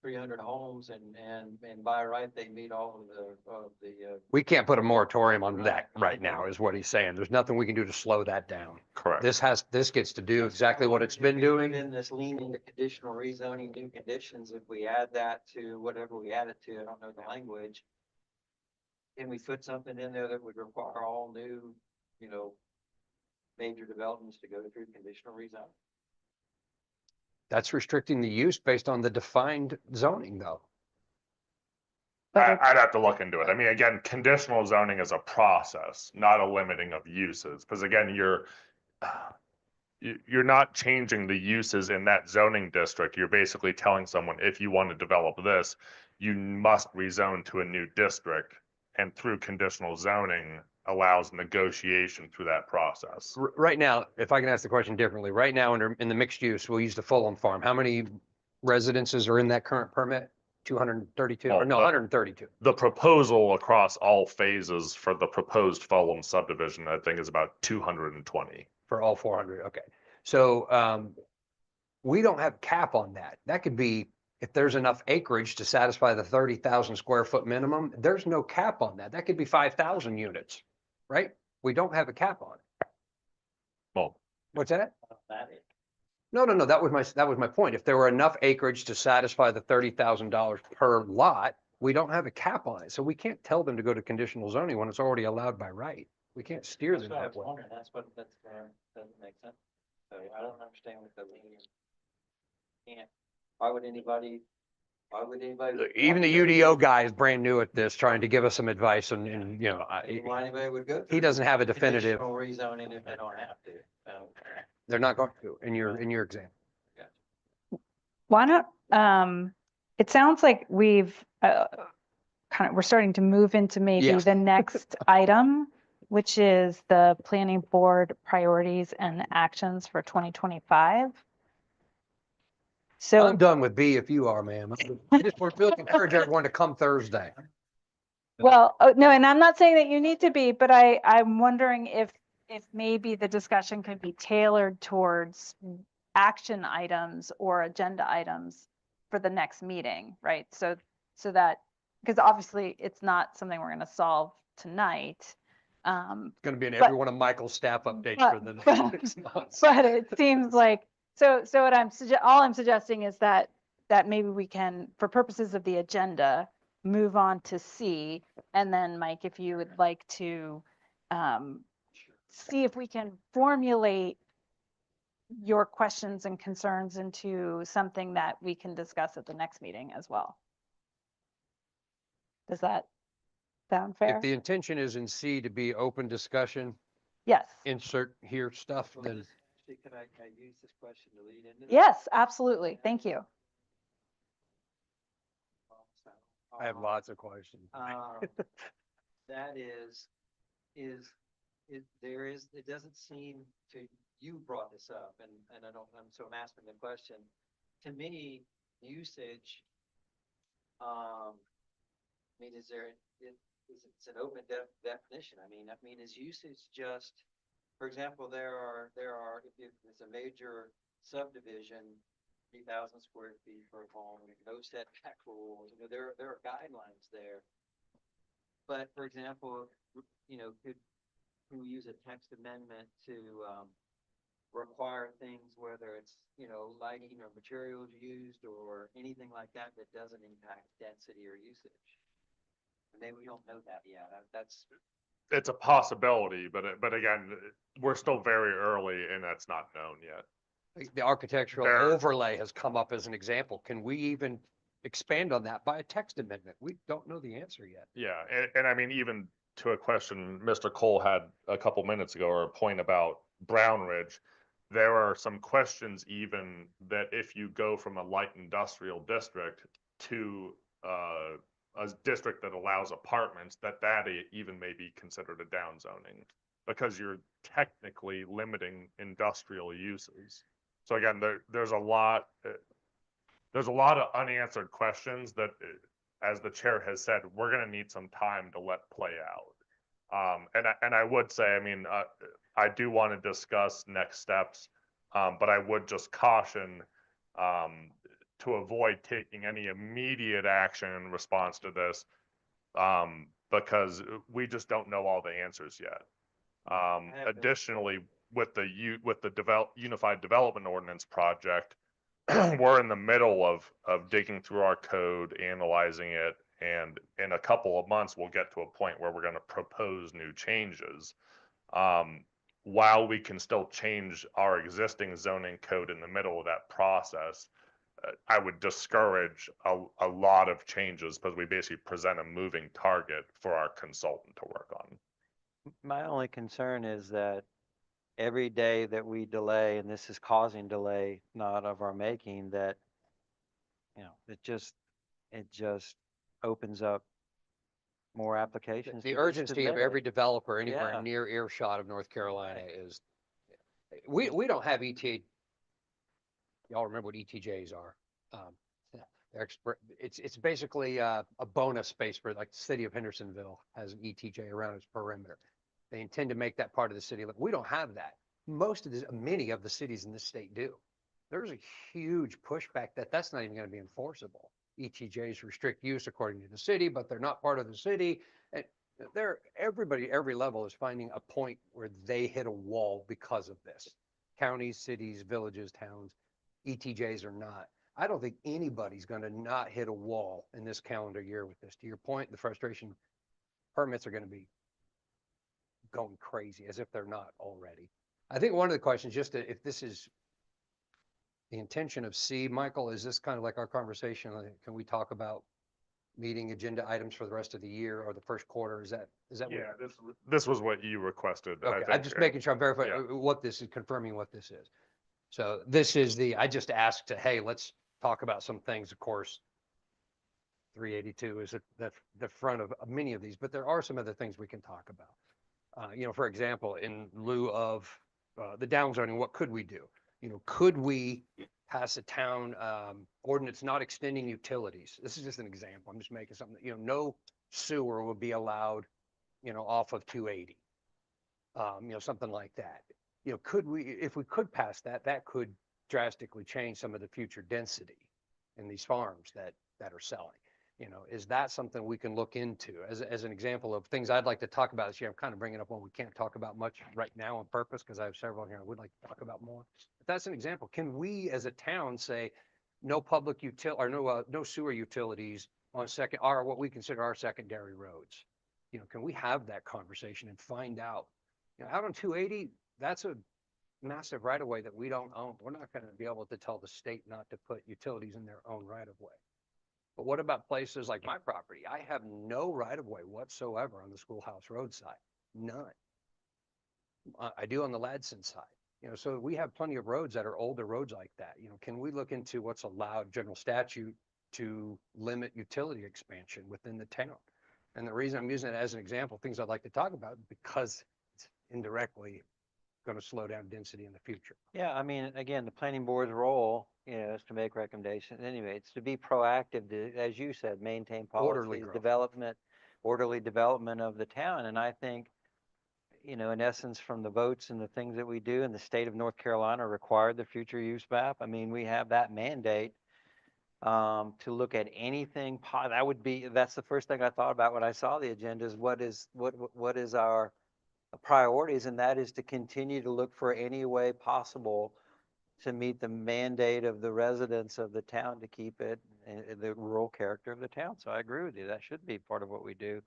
300 homes and by right, they meet all of the. We can't put a moratorium on that right now is what he's saying. There's nothing we can do to slow that down. Correct. This gets to do exactly what it's been doing. In this leaning to conditional rezoning, new conditions, if we add that to whatever we add it to, I don't know the language. Can we put something in there that would require all new, major developments to go through conditional rezone? That's restricting the use based on the defined zoning though. But I'd have to look into it. I mean, again, conditional zoning is a process, not a limiting of uses, because again, you're not changing the uses in that zoning district. You're basically telling someone, if you want to develop this, you must rezone to a new district. And through conditional zoning allows negotiation through that process. Right now, if I can ask the question differently, right now in the mixed use, we'll use the Fulham Farm. How many residences are in that current permit? 232 or no, Oh, 132. The proposal across all phases for the proposed Fulham subdivision, I think, is about 220. For all 400, okay. So we don't have cap on that. That could be, if there's enough acreage to satisfy the 30,000 square foot minimum, there's no cap on that. That could be 5,000 units, right? We don't have a cap on it. Well, What's that? That is. No, that was my point. If there were enough acreage to satisfy the $30,000 per lot, we don't have a cap on it. So we can't tell them to go to conditional zoning when it's already allowed by right. We can't steer That's them what I that was way. wondering, doesn't make sense. So I don't understand what the linear. Can't, why would anybody? Even the UDO guy is brand new at this, trying to give us some advice and Why anybody would go. he through doesn't have a definitive, conditional rezoning if they don't have to. they're not going to in your example. why not, it sounds like we've, we're starting to move into maybe Yeah. the next item, which is the planning board priorities and actions for 2025. So. I'm done with B if you are, ma'am. I just want to encourage everyone to come Thursday. Well, no, and I'm not saying that you need to be, but I'm wondering if maybe the discussion could be tailored towards action items or agenda items for the next meeting, right? So that, because obviously it's not something we're going to solve tonight. Going to be in But- every one of Michael's staff updates for the but- next 6 months. But it seems like, so what all I'm suggesting is that maybe we can, for purposes of the agenda, move on to C. And then Mike, if you would like to see if we can formulate your questions and concerns into something that we can discuss at the next meeting as well. Does that sound fair? If the intention is in C to be open discussion, Yes. insert here stuff, Well, then actually, can I use this question to lead into? this? Yes, absolutely. Thank you. I have lots of questions. That is, it doesn't seem to, you brought this up and so I'm asking the question. To me, usage, it's an open definition. I mean, is usage just, for example, there are, if it's a major subdivision, 3,000 square feet per home, no setback rules, there are guidelines there. But for example, can we use a text amendment to, require things, whether it's, lighting or materials used or anything like that, that doesn't impact density or usage? Maybe we don't know that yet. it's a possibility, but again, we're still very early and that's not known yet. the architectural There- overlay has come up as an example. Can we even expand on that by a text amendment. We don't know the answer yet. Yeah, and I mean, even to a question Mr. Cole had a couple minutes ago, or a point about Brown Ridge, there are some questions even that if you go from a light industrial district to a district that allows apartments, that even may be considered a downzoning, because you're technically limiting industrial uses. So again, there's a lot of unanswered questions that, as the chair has said, we're gonna need some time to let play out. And I would say, I mean, I do want to discuss next steps, but I would just caution to avoid taking any immediate action in response to this, because we just don't know all the answers yet. Additionally, with the Unified Development Ordinance project, we're in the middle of digging through our code, analyzing it, and in a couple of months, we'll get to a point where we're going to propose new changes. While we can still change our existing zoning code in the middle of that process, I would discourage a lot of changes, because we basically present a moving target for our consultant to work on. My only concern is that every day that we delay, and this is causing delay, not of our making, that, it just opens up more applications. The to be urgency of submitted. every developer anywhere Yeah. near earshot of North Carolina is, we don't have ETA. Y'all remember what ETJs are? It's basically a bonus space for, like, the city of Hendersonville has an ETJ around its perimeter. They intend to make that part of the city. We don't have that. Many of the cities in this state do. There's a huge pushback that's not even going to be enforceable. ETJs restrict use according to the city, but they're not part of the city. And everybody, every level is finding a point where they hit a wall because of this. Counties, cities, villages, towns, ETJs are not. I don't think anybody's going to not hit a wall in this calendar year with this. To your point, the frustration, permits are going to be going crazy, as if they're not already. I think one of the questions, if this is the intention of C, Michael, is this kind of like our conversation? Can we talk about meeting agenda items for the rest of the year or the first quarter? Is that? Yeah, this was what you requested. I Okay, think, I'm just making sure I'm verifying yeah. what this is, confirming what this is. So this is I just asked hey, let's talk about some things. Of course, 382 is the front of many of these, but there are some other things we can talk about. For example, in lieu of the downzoning, what could we do? Could we pass a town ordinance not extending utilities? This is just an example. I'm just making something, no sewer will be allowed, off of 280. Something like that. If we could pass that, that could drastically change some of the future density in these farms that are selling. Is that something we can look into as an example of things I'd like to talk about this year? I'm kind of bringing up one we can't talk about much right now on purpose, because I have several here I would like to talk about more. But that's an example. Can we as a town say no public or no sewer utilities on what we consider our secondary roads? Can we have that conversation and find out? Out on 280, that's a massive right of way that we don't own. We're not going to be able to tell the state not to put utilities in their own right of way. But what about places like my property? I have no right of way whatsoever on the Schoolhouse Road side. None. I do on the Ladson side. So we have plenty of roads that are older roads like that. Can we look into what's allowed general statute to limit utility expansion within the town? And the reason I'm using it as an example, things I'd like to talk about, because it's indirectly going to slow down density in the future. Yeah, I mean, again, the planning board's role, is to make recommendations. Anyway, it's to be proactive, to, as you said, maintain Orderly policies, growth. orderly development of the town. And I think, in essence, from the votes and the things that we do, and the state of North Carolina required the future use map. I mean, we have that mandate to look at anything. That's the first thing I thought about when I saw the agenda, is what is our priorities, and that is to continue to look for any way possible to meet the mandate of the residents of the town, to keep it the rural character of the town. So I agree with you. That should be part of what we do.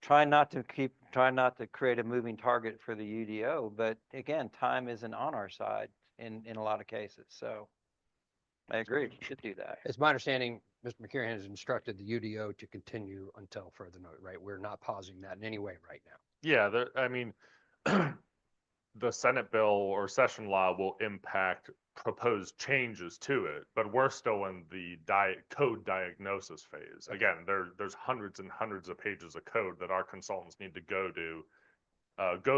Try not to create a moving target for the UDO, but again, time isn't on our side in a lot of cases. So I agree, we should do that. It's my understanding Mr. McCarron has instructed the UDO to continue until further notice, right? We're not pausing that in any way right now. Yeah, there, I mean, the Senate bill or session law will impact proposed changes to it, but we're still in the code diagnosis phase. Again, there's hundreds and hundreds of pages of code that our consultants need to go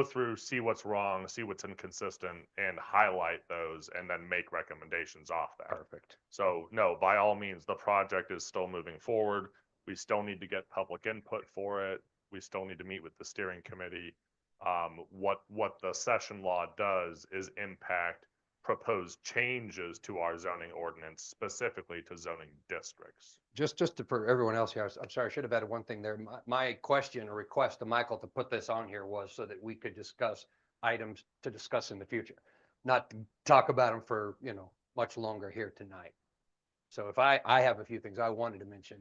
through, see what's wrong, see what's inconsistent, and highlight those, and then make recommendations off that. Perfect. So no, by all means, the project is still moving forward. We still need to get public input for it. We still need to meet with the steering committee. What the session law does is impact proposed changes to our zoning ordinance, specifically to zoning districts. For everyone else here, I'm sorry, I should have added one thing there. My question or request to Michael to put this on here was so that we could discuss items to discuss in the future, not to talk about them for, much longer here tonight. So if I have a few things I wanted to mention,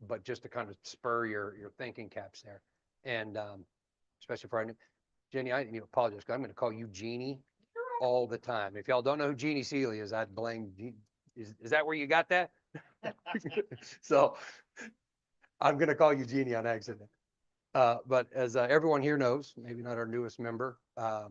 but just to kind of spur your thinking caps there. And, especially for Jenny, I apologize, 'cause I'm going to call you Jeannie all the time. If y'all don't know who Jeannie Seeley is, I'd blame, is that where you got that? So I'm going to call you Jeannie on accident. But as everyone here knows, maybe not our newest member, I'd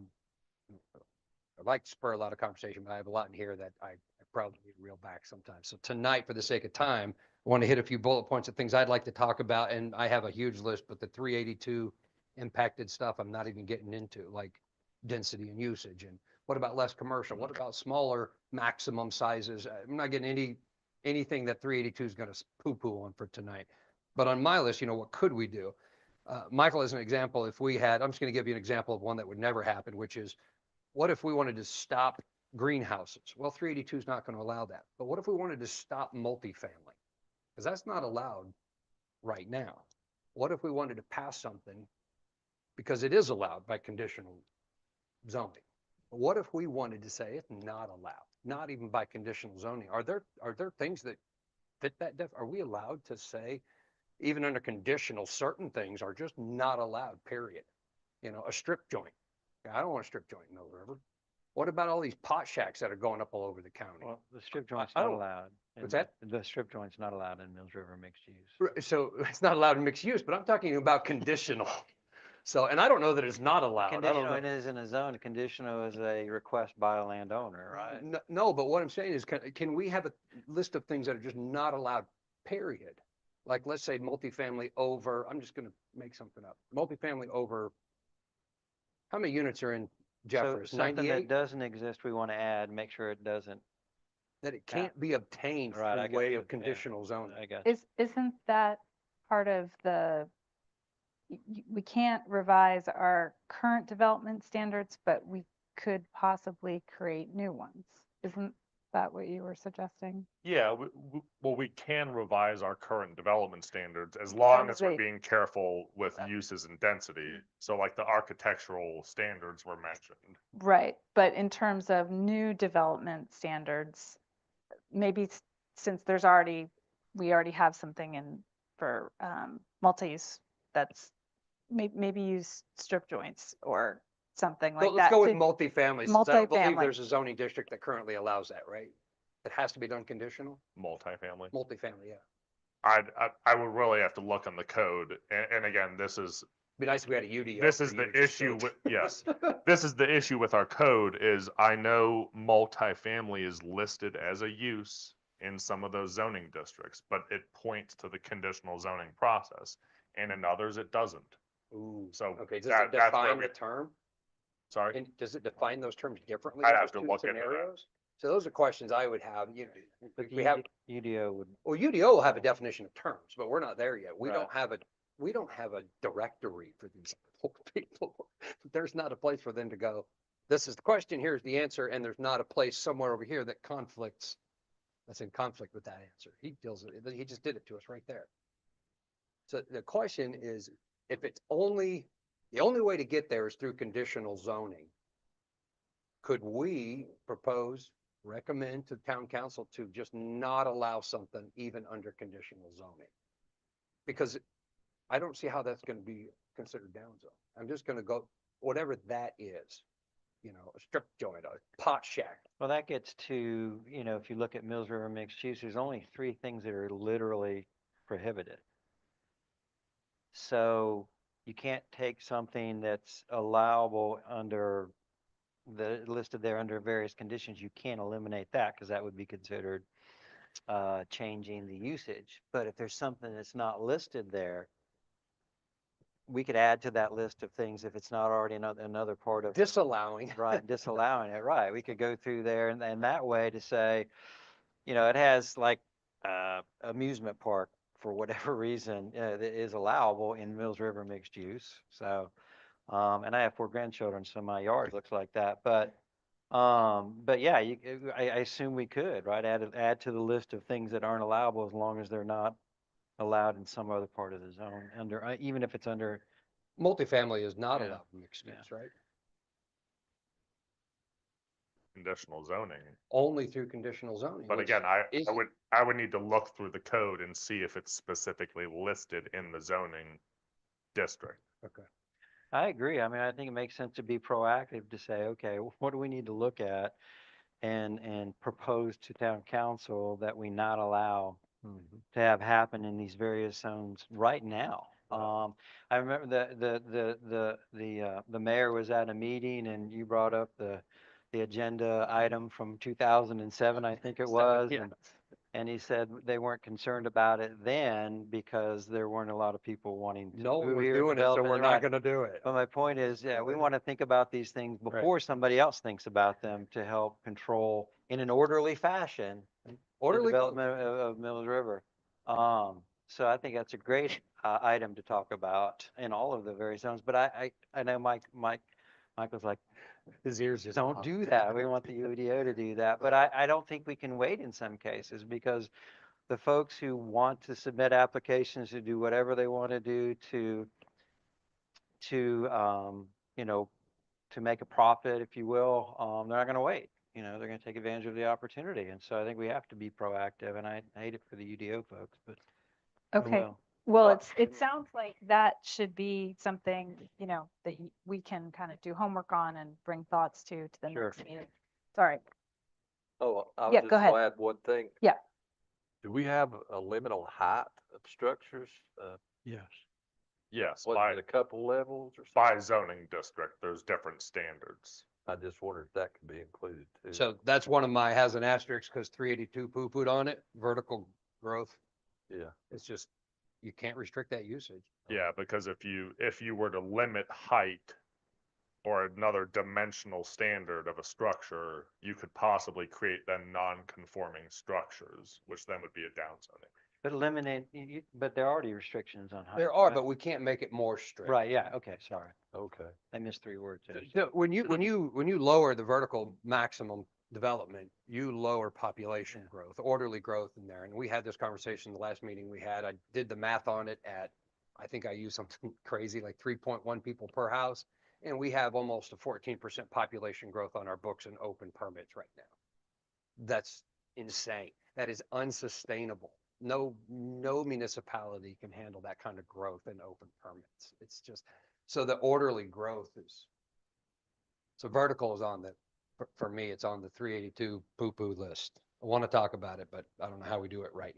like to spur a lot of conversation, but I have a lot in here that I probably need to reel back sometimes. So tonight, for the sake of time, I want to hit a few bullet points of things I'd like to talk about. And I have a huge list, but the 382 impacted stuff I'm not even getting into, like density and usage. And what about less commercial? What about smaller maximum sizes? I'm not getting anything that 382 is going to poo-poo on for tonight. But on my list, what could we do? Michael, as an example, I'm just going to give you an example of one that would never happen, which is, what if we wanted to stop greenhouses? Well, 382 is not going to allow that. But what if we wanted to stop multifamily? Because that's not allowed right now. What if we wanted to pass something, because it is allowed by conditional zoning? But what if we wanted to say it's not allowed, not even by conditional zoning? Are there things that fit that are we allowed to say, even under conditional, certain things are just not allowed, period? A strip joint. I don't want a strip joint in Mill River. What about all these pot shacks that are going up all over the county? Well, the strip joint's I not don't- allowed. What's in- that? The strip joint's not allowed in Mills River mixed use. So it's not allowed in mixed use, but I'm talking about conditional. So, and I don't know that it's not allowed. I don't Conditional, know. it is in a zone. Conditional is a request by a landowner, right? No, but what I'm saying is, can we have a list of things that are just not allowed, period? Like, let's say multifamily over, I'm just gonna make something up, multifamily over, how many units are in So Jeffers? something that 98? doesn't exist, we want to add, make sure it doesn't. That it can't be obtained Right, I through got way you, of yeah. conditional zoning. I guess. Isn't that part of we can't revise our current development standards, but we could possibly create new ones? Isn't that what you were suggesting? Yeah, well, we can revise our current development standards as long as we're they- being careful with uses and density. So like the architectural standards were mentioned. Right, but in terms of new development standards, maybe since we already have something in for multi-use, that's maybe use strip joints or something like that. Let's go with to- multifamily, since I don't believe Multifamily. there's a zoning district that currently allows that, right? It has to be done conditional, Multifamily. multifamily, yeah. I would really have to look on the code. And again, this is Be nice if we had a UDO. This for is the you to just issue go- with, yes, this is the issue with our code is I know multifamily is listed as a use in some of those zoning districts, but it points to the conditional zoning process. And in others, it doesn't. Ooh, So okay, does that- it that's where define we- the term? Sorry, And does it define those terms differently? I'd in have those to two look into that. scenarios? So those are questions I would have, But we have, UDO would, well, UDO will have a definition of terms, but we're not there yet. We Right. don't have a directory for these people. There's not a place for them to go, this is the question, here's the answer, and there's not a place somewhere over here that's in conflict with that answer. He just did it to us right there. So the question is, if the only way to get there is through conditional zoning, could we recommend to town council to just not allow something even under conditional zoning? Because I don't see how that's going to be considered down zone. I'm just going to go, whatever that is. you know, a strip joint, a pot shack. Well, that gets to, you know, if you look at Mills River mixed use, there's only 3 things that are literally prohibited. So you can't take something that's allowable under listed there under various conditions, you can't eliminate that because that would be considered changing the usage. But if there's something that's not listed there, we could add to that list of things if it's not already another part of. Disallowing. Right, disallowing it, right. We could go through there and that way to say, you know, it has like amusement park for whatever reason that is allowable in Mills River mixed use. So, and I have 4 grandchildren, so my yard looks like that. But yeah, I assume we could, right? Add to the list of things that aren't allowable as long as they're not allowed in some other part of the zone under, even if it's under. Multifamily is not Yeah. allowed in mixed Yeah. use, right? Conditional zoning. Only through conditional zoning. But which again, I is- would need to look through the code and see if it's specifically listed in the zoning district. Okay. I agree. I mean, I think it makes sense to be proactive to say, okay, what do we need to look at and propose to town council that we not allow Mhm. to have happen in these various zones right now. Right. I remember the mayor was at a meeting and you brought up the agenda item from 2007, I think it was. Yeah. And he said they weren't concerned about it then because there weren't a lot of people wanting to. No one move was here, doing it, so develop we're it, not right. gonna do it. But my point is, yeah, we want to think about these things Right. before somebody else thinks about them to help control in an orderly fashion the Orderly. development of Mills River. So I think that's a great item to talk about in all of the various zones. But I know Mike was like, His ears just. don't do that. We want the UDO to do that. But I don't think we can wait in some cases because the folks who want to submit applications to do whatever they want to do to you know, to make a profit, if you will, they're not going to wait. You know, they're going to take advantage of the opportunity. And so I think we have to be proactive. And I hate it for the UDO folks, but oh Okay. well. Well, it sounds like that should be something, you know, that we can kind of do homework on and bring thoughts to the Sure. next meeting. Sorry. Oh, I Yeah, was go just ahead. gonna add one thing. Yeah. Do we have a limit on height of structures? Yes. Yes, Was by it a couple levels or by something? zoning district, there's different standards. I just wondered if that could be included too. So that's one of my, has an asterisk because 382 poo-pooed on it, vertical growth. Yeah, It's just, you can't restrict that usage. Yeah, because if you were to limit height or another dimensional standard of a structure, you could possibly create then non-conforming structures, which then would be a downzoning. But eliminate, but there are already restrictions on height. There are, right? but we can't make it more strict. Right, yeah, okay, sorry. okay. I missed 3 words. there. So when you lower the vertical maximum development, you lower population growth, orderly growth in there. And we had this conversation the last meeting we had. I did the math on it at, I think I used something crazy, like 3.1 people per house. And we have almost a 14% population growth on our books and open permits right now. That's insane. That is unsustainable. No municipality can handle that kind of growth in open permits. It's just, so the orderly growth is, so vertical is on the, for me, it's on the 382 poo-poo list. I want to talk about it, but I don't know how we do it right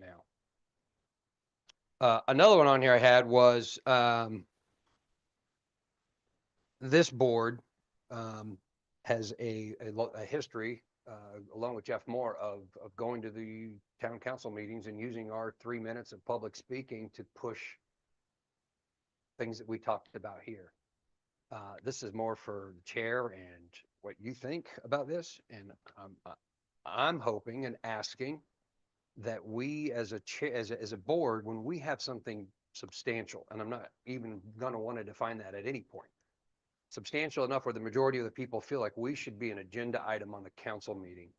now. Another one on here I had was, this board, has a history, along with Jeff Moore of going to the town council meetings and using our 3 minutes of public speaking to push things that we talked about here. This is more for the chair and what you think about this. And I'm hoping and asking that we as a chair, as a board, when we have something substantial, and I'm not even going to want to define that at any point, substantial enough where the majority of the people feel like we should be an agenda item on the council meeting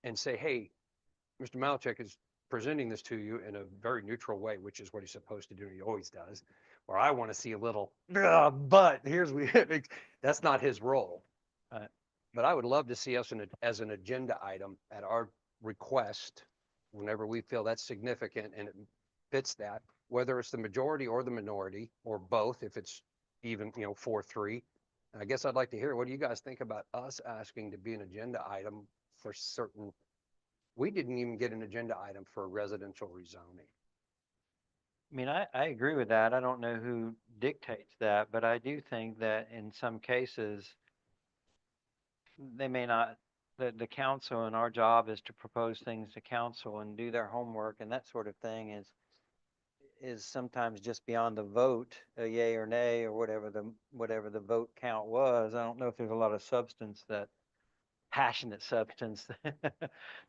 and say, hey, Mr. Malachek is presenting this to you in a very neutral way, which is what he's supposed to do. He always does. Or I want to see a little, but that's not his role. But I would love to see us as an agenda item at our request, whenever we feel that's significant and it fits that, whether it's the majority or the minority or both, if it's even, 4-3, I guess I'd like to hear, what do you guys think about us asking to be an agenda item for certain? We didn't even get an agenda item for residential rezoning. I mean, I agree with that. I don't know who dictates that, but I do think that in some cases, they may not, the council, and our job is to propose things to council and do their homework and that sort of thing is sometimes just beyond the vote, a yay or nay, or whatever the vote count was. I don't know if there's a lot of substance passionate substance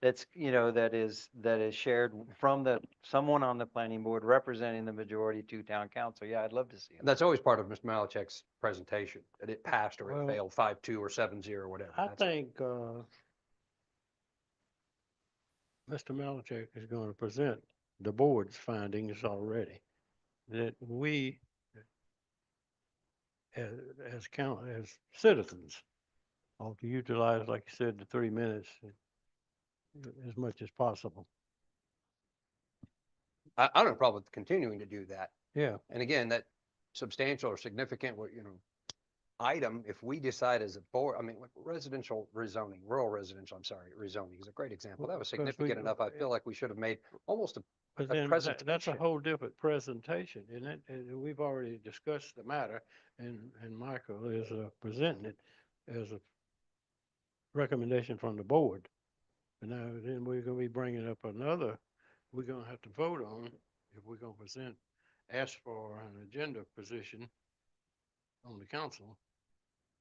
that's, that is shared from someone on the planning board representing the majority to town council. Yeah, I'd love to see it. That's always part of Mr. Malachek's presentation, that it passed or it Well, failed 5-2 or 7-0 or whatever. I That's- think, Mr. Malachek is going to present the board's findings already, that we, as citizens, ought to utilize, like you said, the 3 minutes as much as possible. I don't have a problem with continuing to do that. Yeah, And again, that substantial or significant, item, if we decide as a board, I mean, like residential rezoning, rural residential, I'm sorry, rezoning is a great example. That was Because we- significant enough. I feel like we should have made almost a but a then that's a presentation. whole different presentation, isn't it? And we've already discussed the matter, and Michael is presenting it as a recommendation from the board. And now, then we're gonna be bringing up another, we're gonna have to vote on, if we're gonna ask for an agenda position on the council,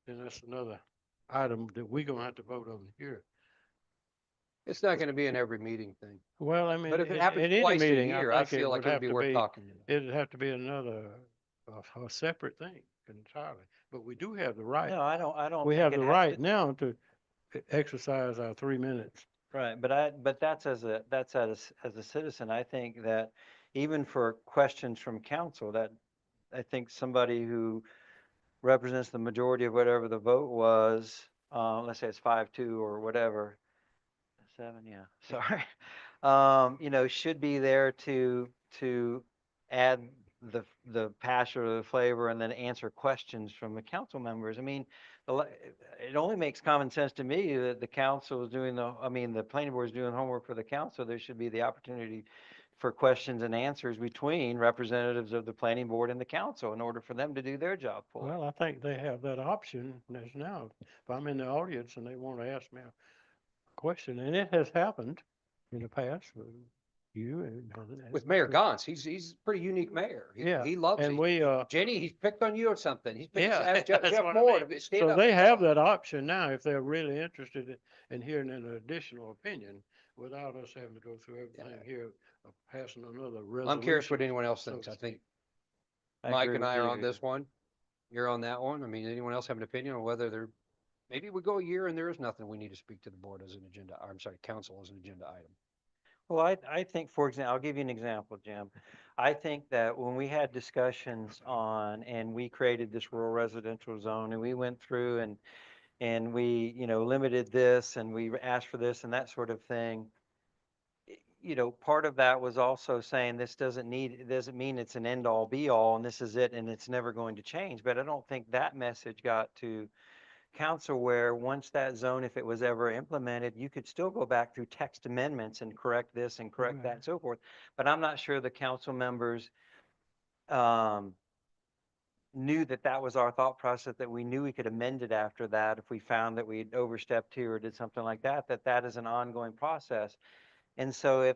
then that's another item that we're gonna have to vote on here. It's not going to be an every meeting thing. Well, I mean, But if it at happens any twice a meeting, year, I think feel like would it would have be to worth talking about. It'd have to be another, a separate thing entirely, but we do have the right. No, I don't. We think have it the has right to- now to exercise our 3 minutes. Right, but that's as a citizen, I think that even for questions from council, that I think somebody who represents the majority of whatever the vote was, let's say it's 5-2 or whatever. 7, yeah, sorry. Should be there to add the passion or the flavor and then answer questions from the council members. I mean, it only makes common sense to me that the council is doing the planning board is doing homework for the council. There should be the opportunity for questions and answers between representatives of the planning board and the council in order for them to do their job fully. Well, I think they have that option as now. If I'm in the audience and they want to ask me a question, and it has happened in the past with you and. With Mayor Gantz, he's a pretty unique mayor. Yeah, He loves and it. we, Jenny, he's picked on you or something. He's picked Yeah, Jeff that's what I Moore mean. to stand So up. they have that option now if they're really interested in hearing an additional opinion without us having to go through everything here, passing another resolution. I'm curious what anyone else so thinks. to I think I Mike agree and with I are you. on this one. You're on that one. I mean, anyone else have an opinion on whether maybe we go a year and there is nothing we need to speak to the board as an agenda, I'm sorry, council as an agenda item. Well, I think, for example, I'll give you an example, Jim. I think that when we had discussions and we created this rural residential zone and we went through and we, limited this and we asked for this and that sort of thing, part of that was also saying it doesn't mean it's an end all be all and this is it and it's never going to change. But I don't think that message got to council where once that zone, if it was ever implemented, you could still go back through text amendments and correct this and correct that Right. and so forth. But I'm not sure the council members knew that was our thought process, that we knew we could amend it after that if we found that we'd overstepped here or did something like that, that is an ongoing process. And so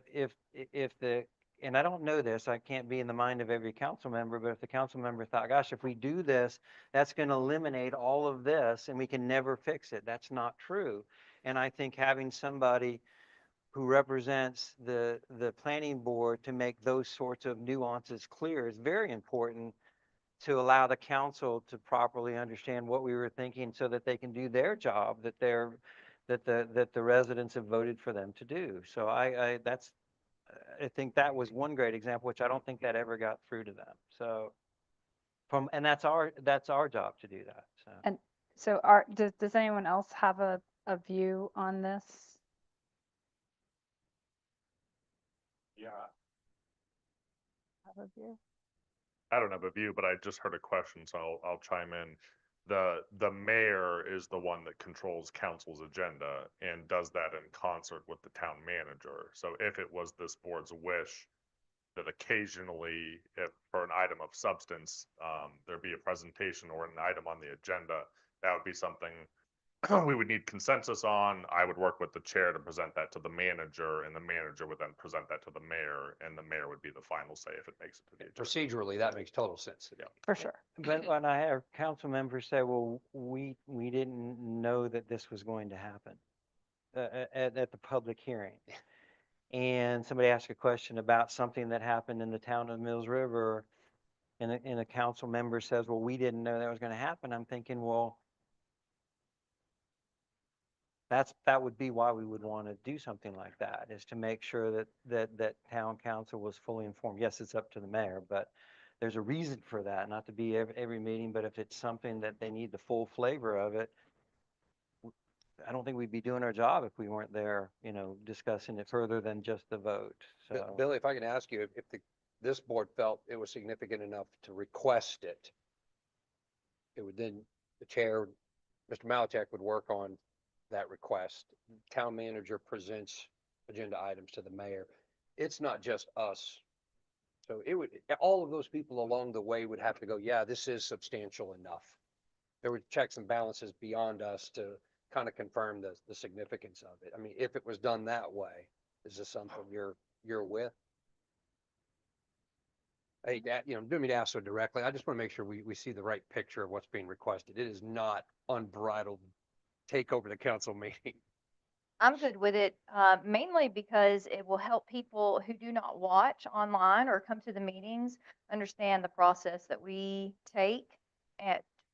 and I don't know this, I can't be in the mind of every council member, but if the council member thought, gosh, if we do this, that's going to eliminate all of this and we can never fix it. That's not true. And I think having somebody who represents the planning board to make those sorts of nuances clear is very important to allow the council to properly understand what we were thinking so that they can do their job that the residents have voted for them to do. So I think that was one great example, which I don't think that ever got through to them. So and that's our job to do that. So. So does anyone else have a view on this? Yeah, Have a view? I don't have a view, but I just heard a question, so I'll chime in. The mayor is the one that controls council's agenda and does that in concert with the town manager. So if it was this board's wish that occasionally, if for an item of substance, there be a presentation or an item on the agenda, that would be something we would need consensus on. I would work with the chair to present that to the manager, and the manager would then present that to the mayor, and the mayor would be the final say if it makes it to the agenda. Procedurally, that makes total sense. Yeah. For sure. But when I have council members say, well, we didn't know that this was going to happen at the public hearing. And somebody asked a question about something that happened in the town of Mills River, and a council member says, well, we didn't know that was going to happen. I'm thinking, well, that would be why we would want to do something like that, is to make sure that town council was fully informed. Yes, it's up to the mayor, but there's a reason for that, not to be every meeting, but if it's something that they need the full flavor of it, I don't think we'd be doing our job if we weren't there, discussing it further than just the vote. So, Billy, if I can ask you, if this board felt it was significant enough to request it, it would then, the chair, Mr. Malachek, would work on that request. Town manager presents agenda items to the mayor. It's not just us. So it would, all of those people along the way would have to go, yeah, this is substantial enough. There were checks and balances beyond us to kind of confirm the significance of it. I mean, if it was done that way, is this something you're with? Hey, do me to ask so directly. I just want to make sure we see the right picture of what's being requested. It is not unbridled take over the council meeting. I'm good with it, mainly because it will help people who do not watch online or come to the meetings understand the process that we take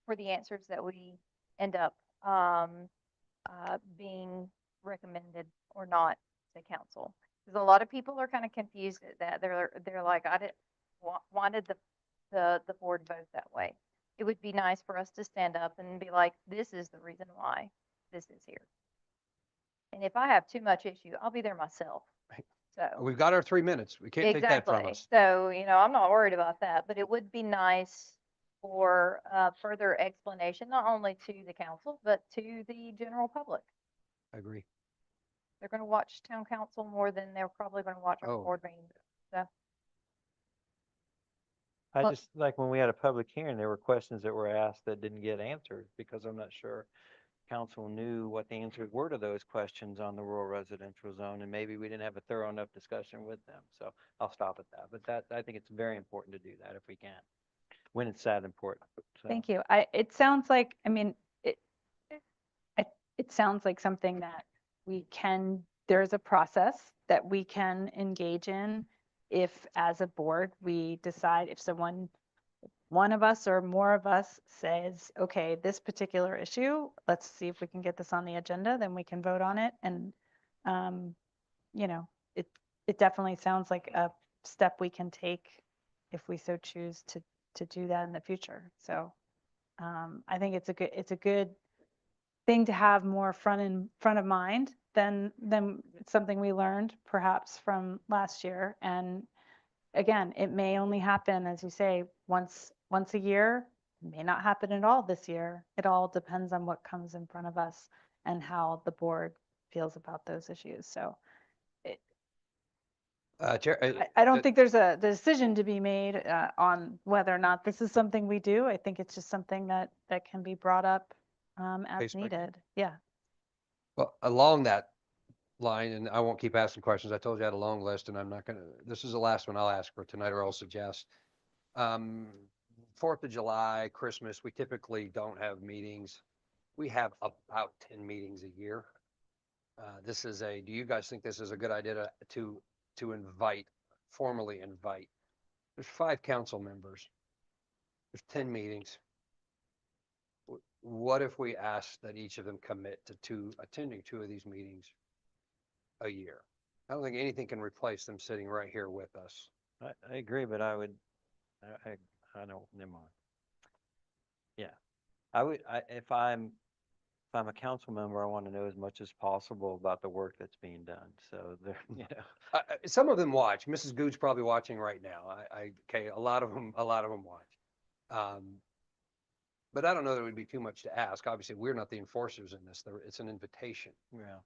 for the answers that we end up being recommended or not to council. Because a lot of people are kind of confused at that. They're like, I didn't wanted the board vote that way. It would be nice for us to stand up and be like, this is the reason why this is here. And if I have too much issue, I'll be there myself. So We've got our 3 minutes. We can't take that from exactly. us. So, I'm not worried about that, but it would be nice for further explanation, not only to the council, but to the general public. I agree. They're going to watch town council more than they're probably going to watch our Oh. board meeting. So, I Well- just, like when we had a public hearing, there were questions that were asked that didn't get answered because I'm not sure council knew what the answers were to those questions on the rural residential zone, and maybe we didn't have a thorough enough discussion with them. So I'll stop at that. But I think it's very important to do that if we can, when it's that important. So. Thank you. It sounds like, it sounds like something that there's a process that we can engage in if, as a board, we decide, if one of us or more of us says, okay, this particular issue, let's see if we can get this on the agenda, then we can vote on it. And, it definitely sounds like a step we can take if we so choose to do that in the future. So I think it's a good thing to have more front of mind than something we learned perhaps from last year. And again, it may only happen, as you say, once a year. It may not happen at all this year. It all depends on what comes in front of us and how the board feels about those issues. So Chair, I don't think there's a decision to be made on whether or not this is something we do. I think it's just something that can be brought up as Case by case. needed. Yeah. well, along that line, and I won't keep asking questions. I told you I had a long list, and I'm not gonna, this is the last one I'll ask for tonight, or I'll suggest. 4th of July, Christmas, we typically don't have meetings. We have about 10 meetings a year. Do you guys think this is a good idea to formally invite? There's 5 council members. There's 10 meetings. What if we ask that each of them commit to attending 2 of these meetings a year? I don't think anything can replace them sitting right here with us. I agree, but I don't, never mind. Yeah, if I'm a council member, I want to know as much as possible about the work that's being done. So Some of them watch. Mrs. Good's probably watching right now. Okay, a lot of them watch. But I don't know that it would be too much to ask. Obviously, we're not the enforcers in this. It's an invitation, Yeah.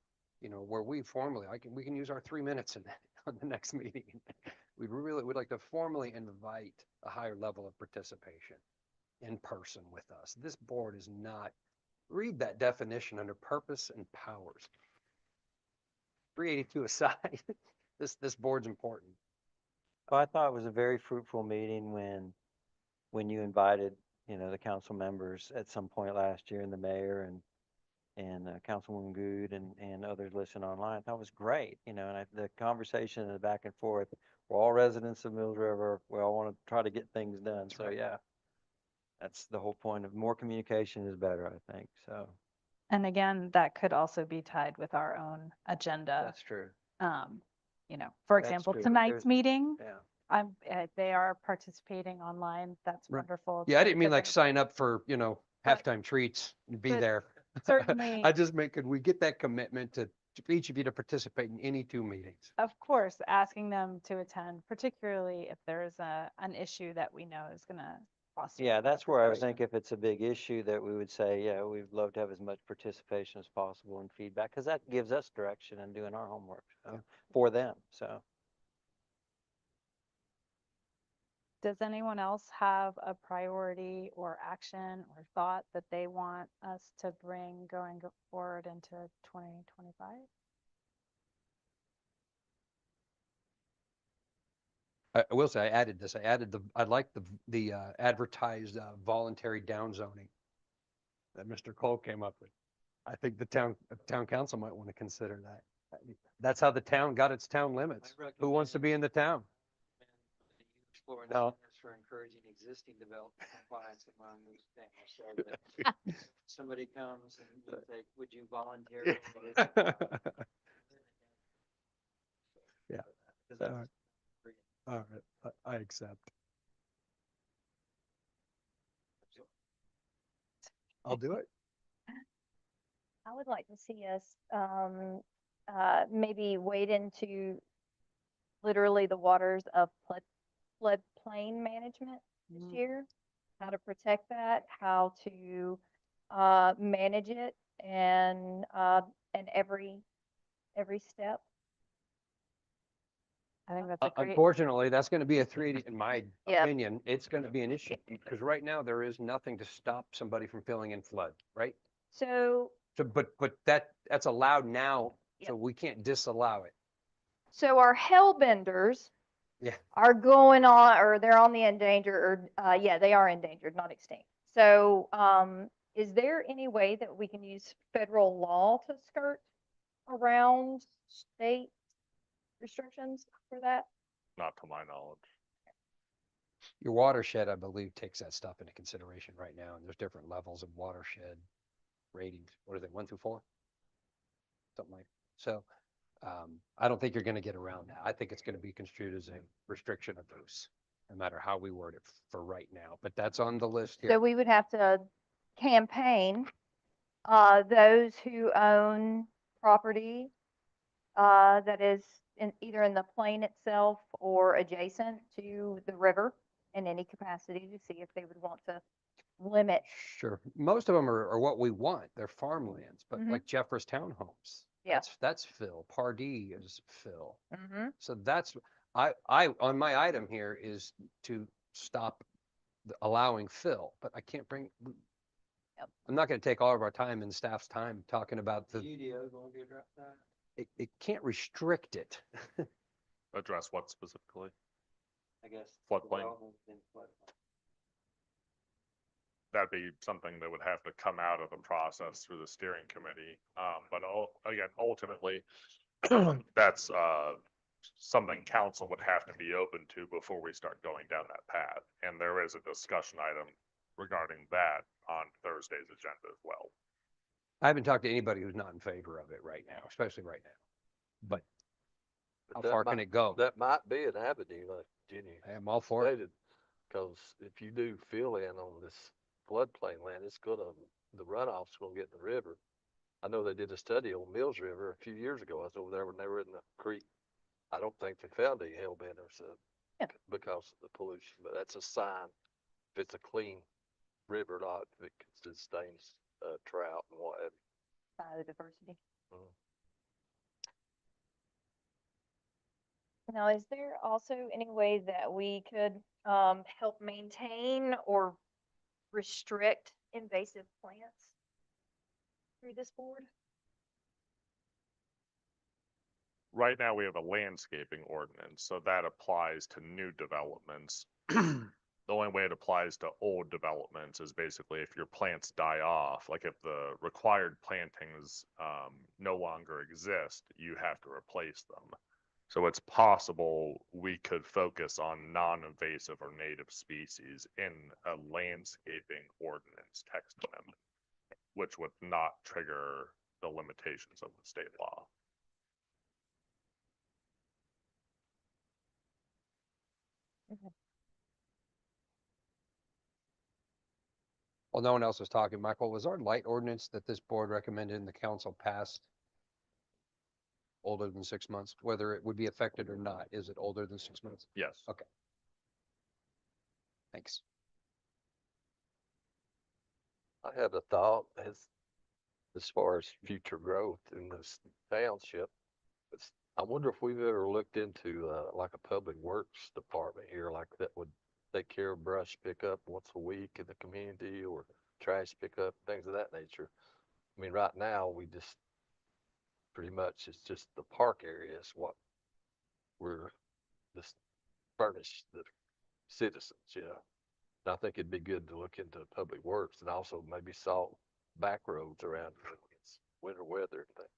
you know, where we formally, we can use our 3 minutes in that on the next meeting. We really would like to formally invite a higher level of participation in person with us. This board is not, read that definition under purpose and powers. 382 aside, this board's important. Well, I thought it was a very fruitful meeting when you invited, you know, the council members at some point last year and the mayor and Councilwoman Good and others listening online. I thought it was great, you know, and the conversation and the back and forth, we're all residents of Mills River. We all want to try to get things done. So, yeah, that's the whole point of more communication is better, I think. So And again, that could also be tied with our own agenda. that's true. You know, for That's example, true. tonight's There's- meeting, Yeah. they are participating online. That's Right. wonderful. Yeah, I So didn't mean like because sign up for, you know, But- halftime treats and be but there. certainly- I just could we get that commitment to each of you to participate in any 2 meetings? Of course, asking them to attend, particularly if there's an issue that we know is gonna cost. Yeah, that's where I would think if it's a big issue that we would say, yeah, we'd love to have as much participation as possible and feedback, because that gives us direction in doing our homework for them. So Does anyone else have a priority or action or thought that they want us to bring forward into 2025? I will say, I added this, I like the advertised voluntary downzoning that Mr. Cole came up with. I think the town council might want to consider that. That's how the town got its town limits. Who wants to be in the town? Exploring No. centers for encouraging existing development compliance among these things, so that somebody comes and you say, would you volunteer? Yeah. Because All that's right. All right, I accept. I'll do it. I would like to see us, maybe wade into literally the waters of floodplain management this year. How to protect that, how to, manage it and every step. I think that's a great, Unfortunately, that's going to be a 380, in my Yep. opinion, it's going to be an issue because right now there is nothing to stop somebody from filling in flood, right? So, So, but that's allowed now, so Yep. we can't disallow it. so our hellbenders Yeah. are going on, or they're on the endangered, or, yeah, they are endangered, not extinct. So, is there any way that we can use federal law to skirt around state restrictions for that? Not to my knowledge. Your watershed, I believe, takes that stuff into consideration right now, and there's different levels of watershed ratings. What is it, 1 through 4? Something like, so, I don't think you're gonna get around that. I think it's gonna be construed as a restriction of use, no matter how we word it for right now, but that's on the list So here. we would have to campaign, those who own property, that is either in the plain itself or adjacent to the river in any capacity to see if they would want to limit. Sure, most of them are what we want. They're farmlands, but Mhm. like Jeffers Townhomes. Yeah. That's Phil. Pardee is Phil. Mm-hmm. So that's, I, on my item here is to stop allowing fill, but I can't bring. Yep. I'm not gonna take all of our time and staff's time talking about The the, UDO gonna be addressed that? it can't restrict it. Address what specifically? I guess. Floodplain. development in floodplain. That'd be something that would have to come out of the process through the steering committee. But again, ultimately, that's, something council would have to be open to before we start going down that path. And there is a discussion item regarding that on Thursday's agenda as well. I haven't talked to anybody who's not in favor of it right now, especially right now. But how But far can it go? That might be an avenue, like Jenny I'm all for it. stated, because if you do fill in on this floodplain land, the runoff's gonna get in the river. I know they did a study on Mills River a few years ago. I was over there when they were in the creek. I don't think they found any hellbenders Yeah. because of the pollution, but that's a sign if it's a clean river lot that sustains, trout and what have Biodiversity. Mhm. Now, is there also any way that we could help maintain or restrict invasive plants through this board? Right now, we have a landscaping ordinance, so that applies to new developments. The only way it applies to old developments is basically if your plants die off, like if the required plantings no longer exist, you have to replace them. So it's possible we could focus on non-invasive or native species in a landscaping ordinance text amendment, which would not trigger the limitations of the state law. Well, no one else was talking. Michael, was our light ordinance that this board recommended and the council passed older than 6 months, whether it would be affected or not? Is it older than 6 months? Yes. Okay. Thanks. I had a thought as far as future growth in this township. I wonder if we've ever looked into, like a public works department here, like that would take care of brush pickup once a week in the community or trash pickup, things of that nature. I mean, right now, we just pretty much, it's just the park area is what we're just furnish the citizens, you know. And I think it'd be good to look into public works and also maybe salt back roads around when it's winter weather and things.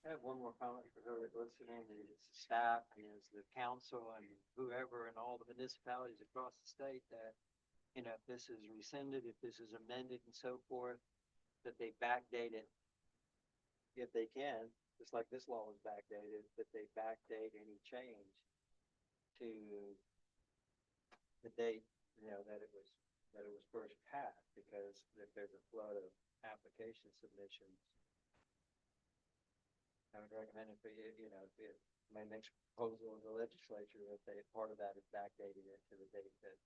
I have one more comment for whoever's listening, is the staff, and is the council and whoever and all the municipalities across the state that, you know, if this is rescinded, if this is amended and so forth, that they backdate it. If they can, just like this law was backdated, that they backdate any change to the date, you know, that it was first passed, because if there's a flood of application submissions, I would recommend if, you know, if my next proposal in the legislature, that they, part of that is backdating it to the date that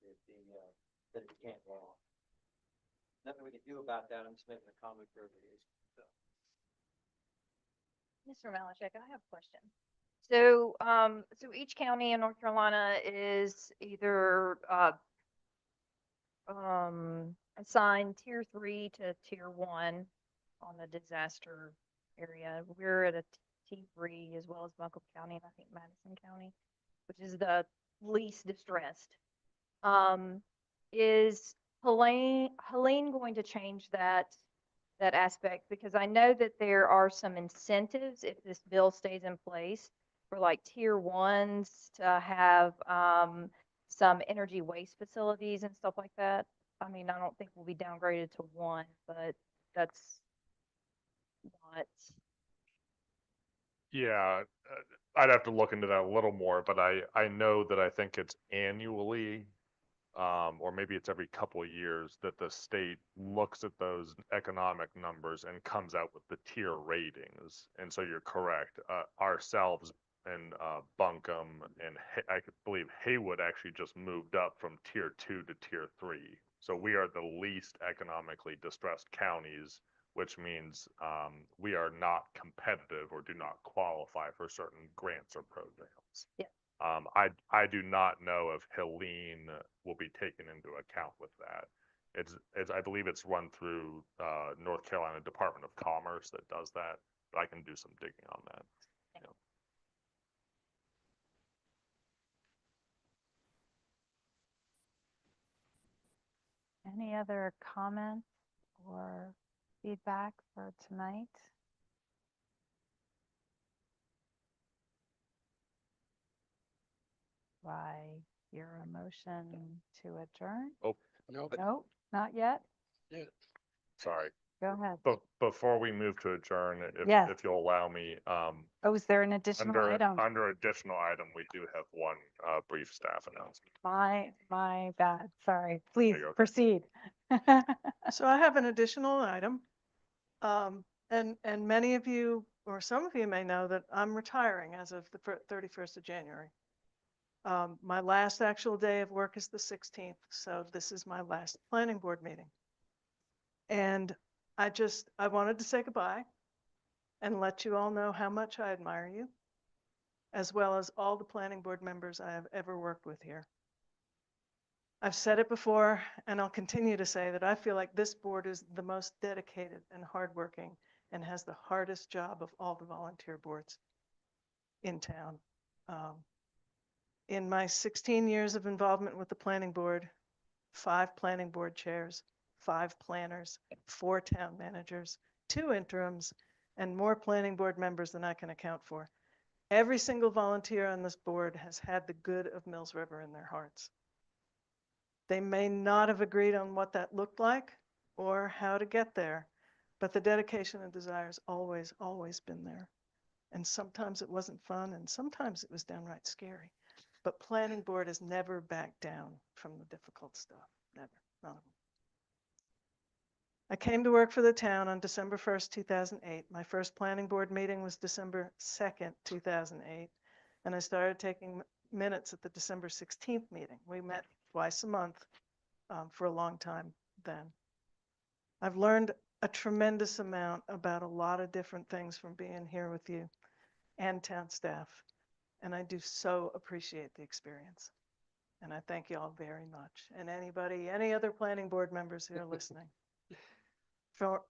it became law. Nothing we can do about that, I'm just making a comment for everybody. So. Mr. Malashek, I have a question. So, so each county in North Carolina is either, assigned tier 3 to tier 1 on the disaster area. We're at a T3 as well as Buncombe County and I think Madison County, which is the least distressed. Is Helene going to change that aspect? Because I know that there are some incentives if this bill stays in place for like tier 1s to have some energy waste facilities and stuff like that. I mean, I don't think we'll be downgraded to 1, but that's not. Yeah, I'd have to look into that a little more, but I know that I think it's annually, or maybe it's every couple of years that the state looks at those economic numbers and comes out with the tier ratings. And so you're correct. Ourselves and Buncombe and I believe Haywood actually just moved up from tier 2 to tier 3. So we are the least economically distressed counties, which means we are not competitive or do not qualify for certain grants or programs. Yeah. I do not know if Helene will be taken into account with that. It's I believe it's run through North Carolina Department of Commerce that does that, but I can do some digging on that. Any other comments or feedback for tonight? Do I hear a motion to adjourn? No, Nope, not yet. Sorry. Go ahead. But before we move to adjourn, Yes. if you'll allow me, Oh, is there an additional item? under additional item, we do have one brief staff announcement. My bad. Sorry. Please you're okay. proceed. So I have an additional item. And many of you, or some of you may know that I'm retiring as of the 31st of January. My last actual day of work is the 16th, so this is my last planning board meeting. And I wanted to say goodbye and let you all know how much I admire you, as well as all the planning board members I have ever worked with here. I've said it before, and I'll continue to say that I feel like this board is the most dedicated and hardworking and has the hardest job of all the volunteer boards in town. In my 16 years of involvement with the planning board, 5 planning board chairs, 5 planners, 4 town managers, 2 interims, and more planning board members than I can account for. Every single volunteer on this board has had the good of Mills River in their hearts. They may not have agreed on what that looked like or how to get there, but the dedication and desire has always, always been there. And sometimes it wasn't fun, and sometimes it was downright scary. But planning board has never backed down from the difficult stuff, never, none of them. I came to work for the town on December 1st, 2008. My first planning board meeting was December 2nd, 2008. And I started taking minutes at the December 16th meeting. We met twice a month for a long time then. I've learned a tremendous amount about a lot of different things from being here with you and town staff. And I do so appreciate the experience. And I thank you all very much. And any other planning board members who are listening,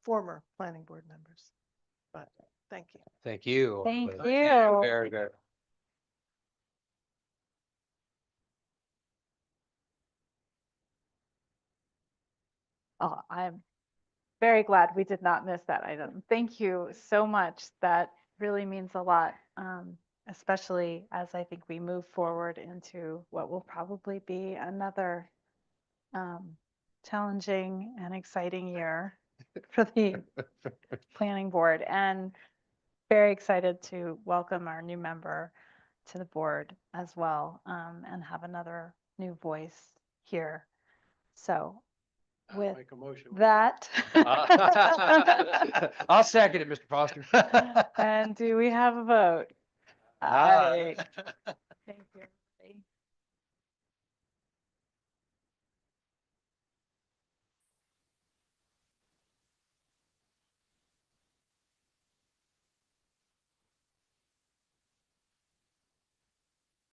former planning board members, but thank you. Thank you. Thank Liz. you. Very, very. Oh, I'm very glad we did not miss that item. Thank you so much. That really means a lot, especially as I think we move forward into what will probably be another challenging and exciting year for the planning board. And very excited to welcome our new member to the board as well, and have another new voice here. So I'll with make a motion. that. I'll second it, Mr. Foster. And do we have a vote? Aye. Thank you.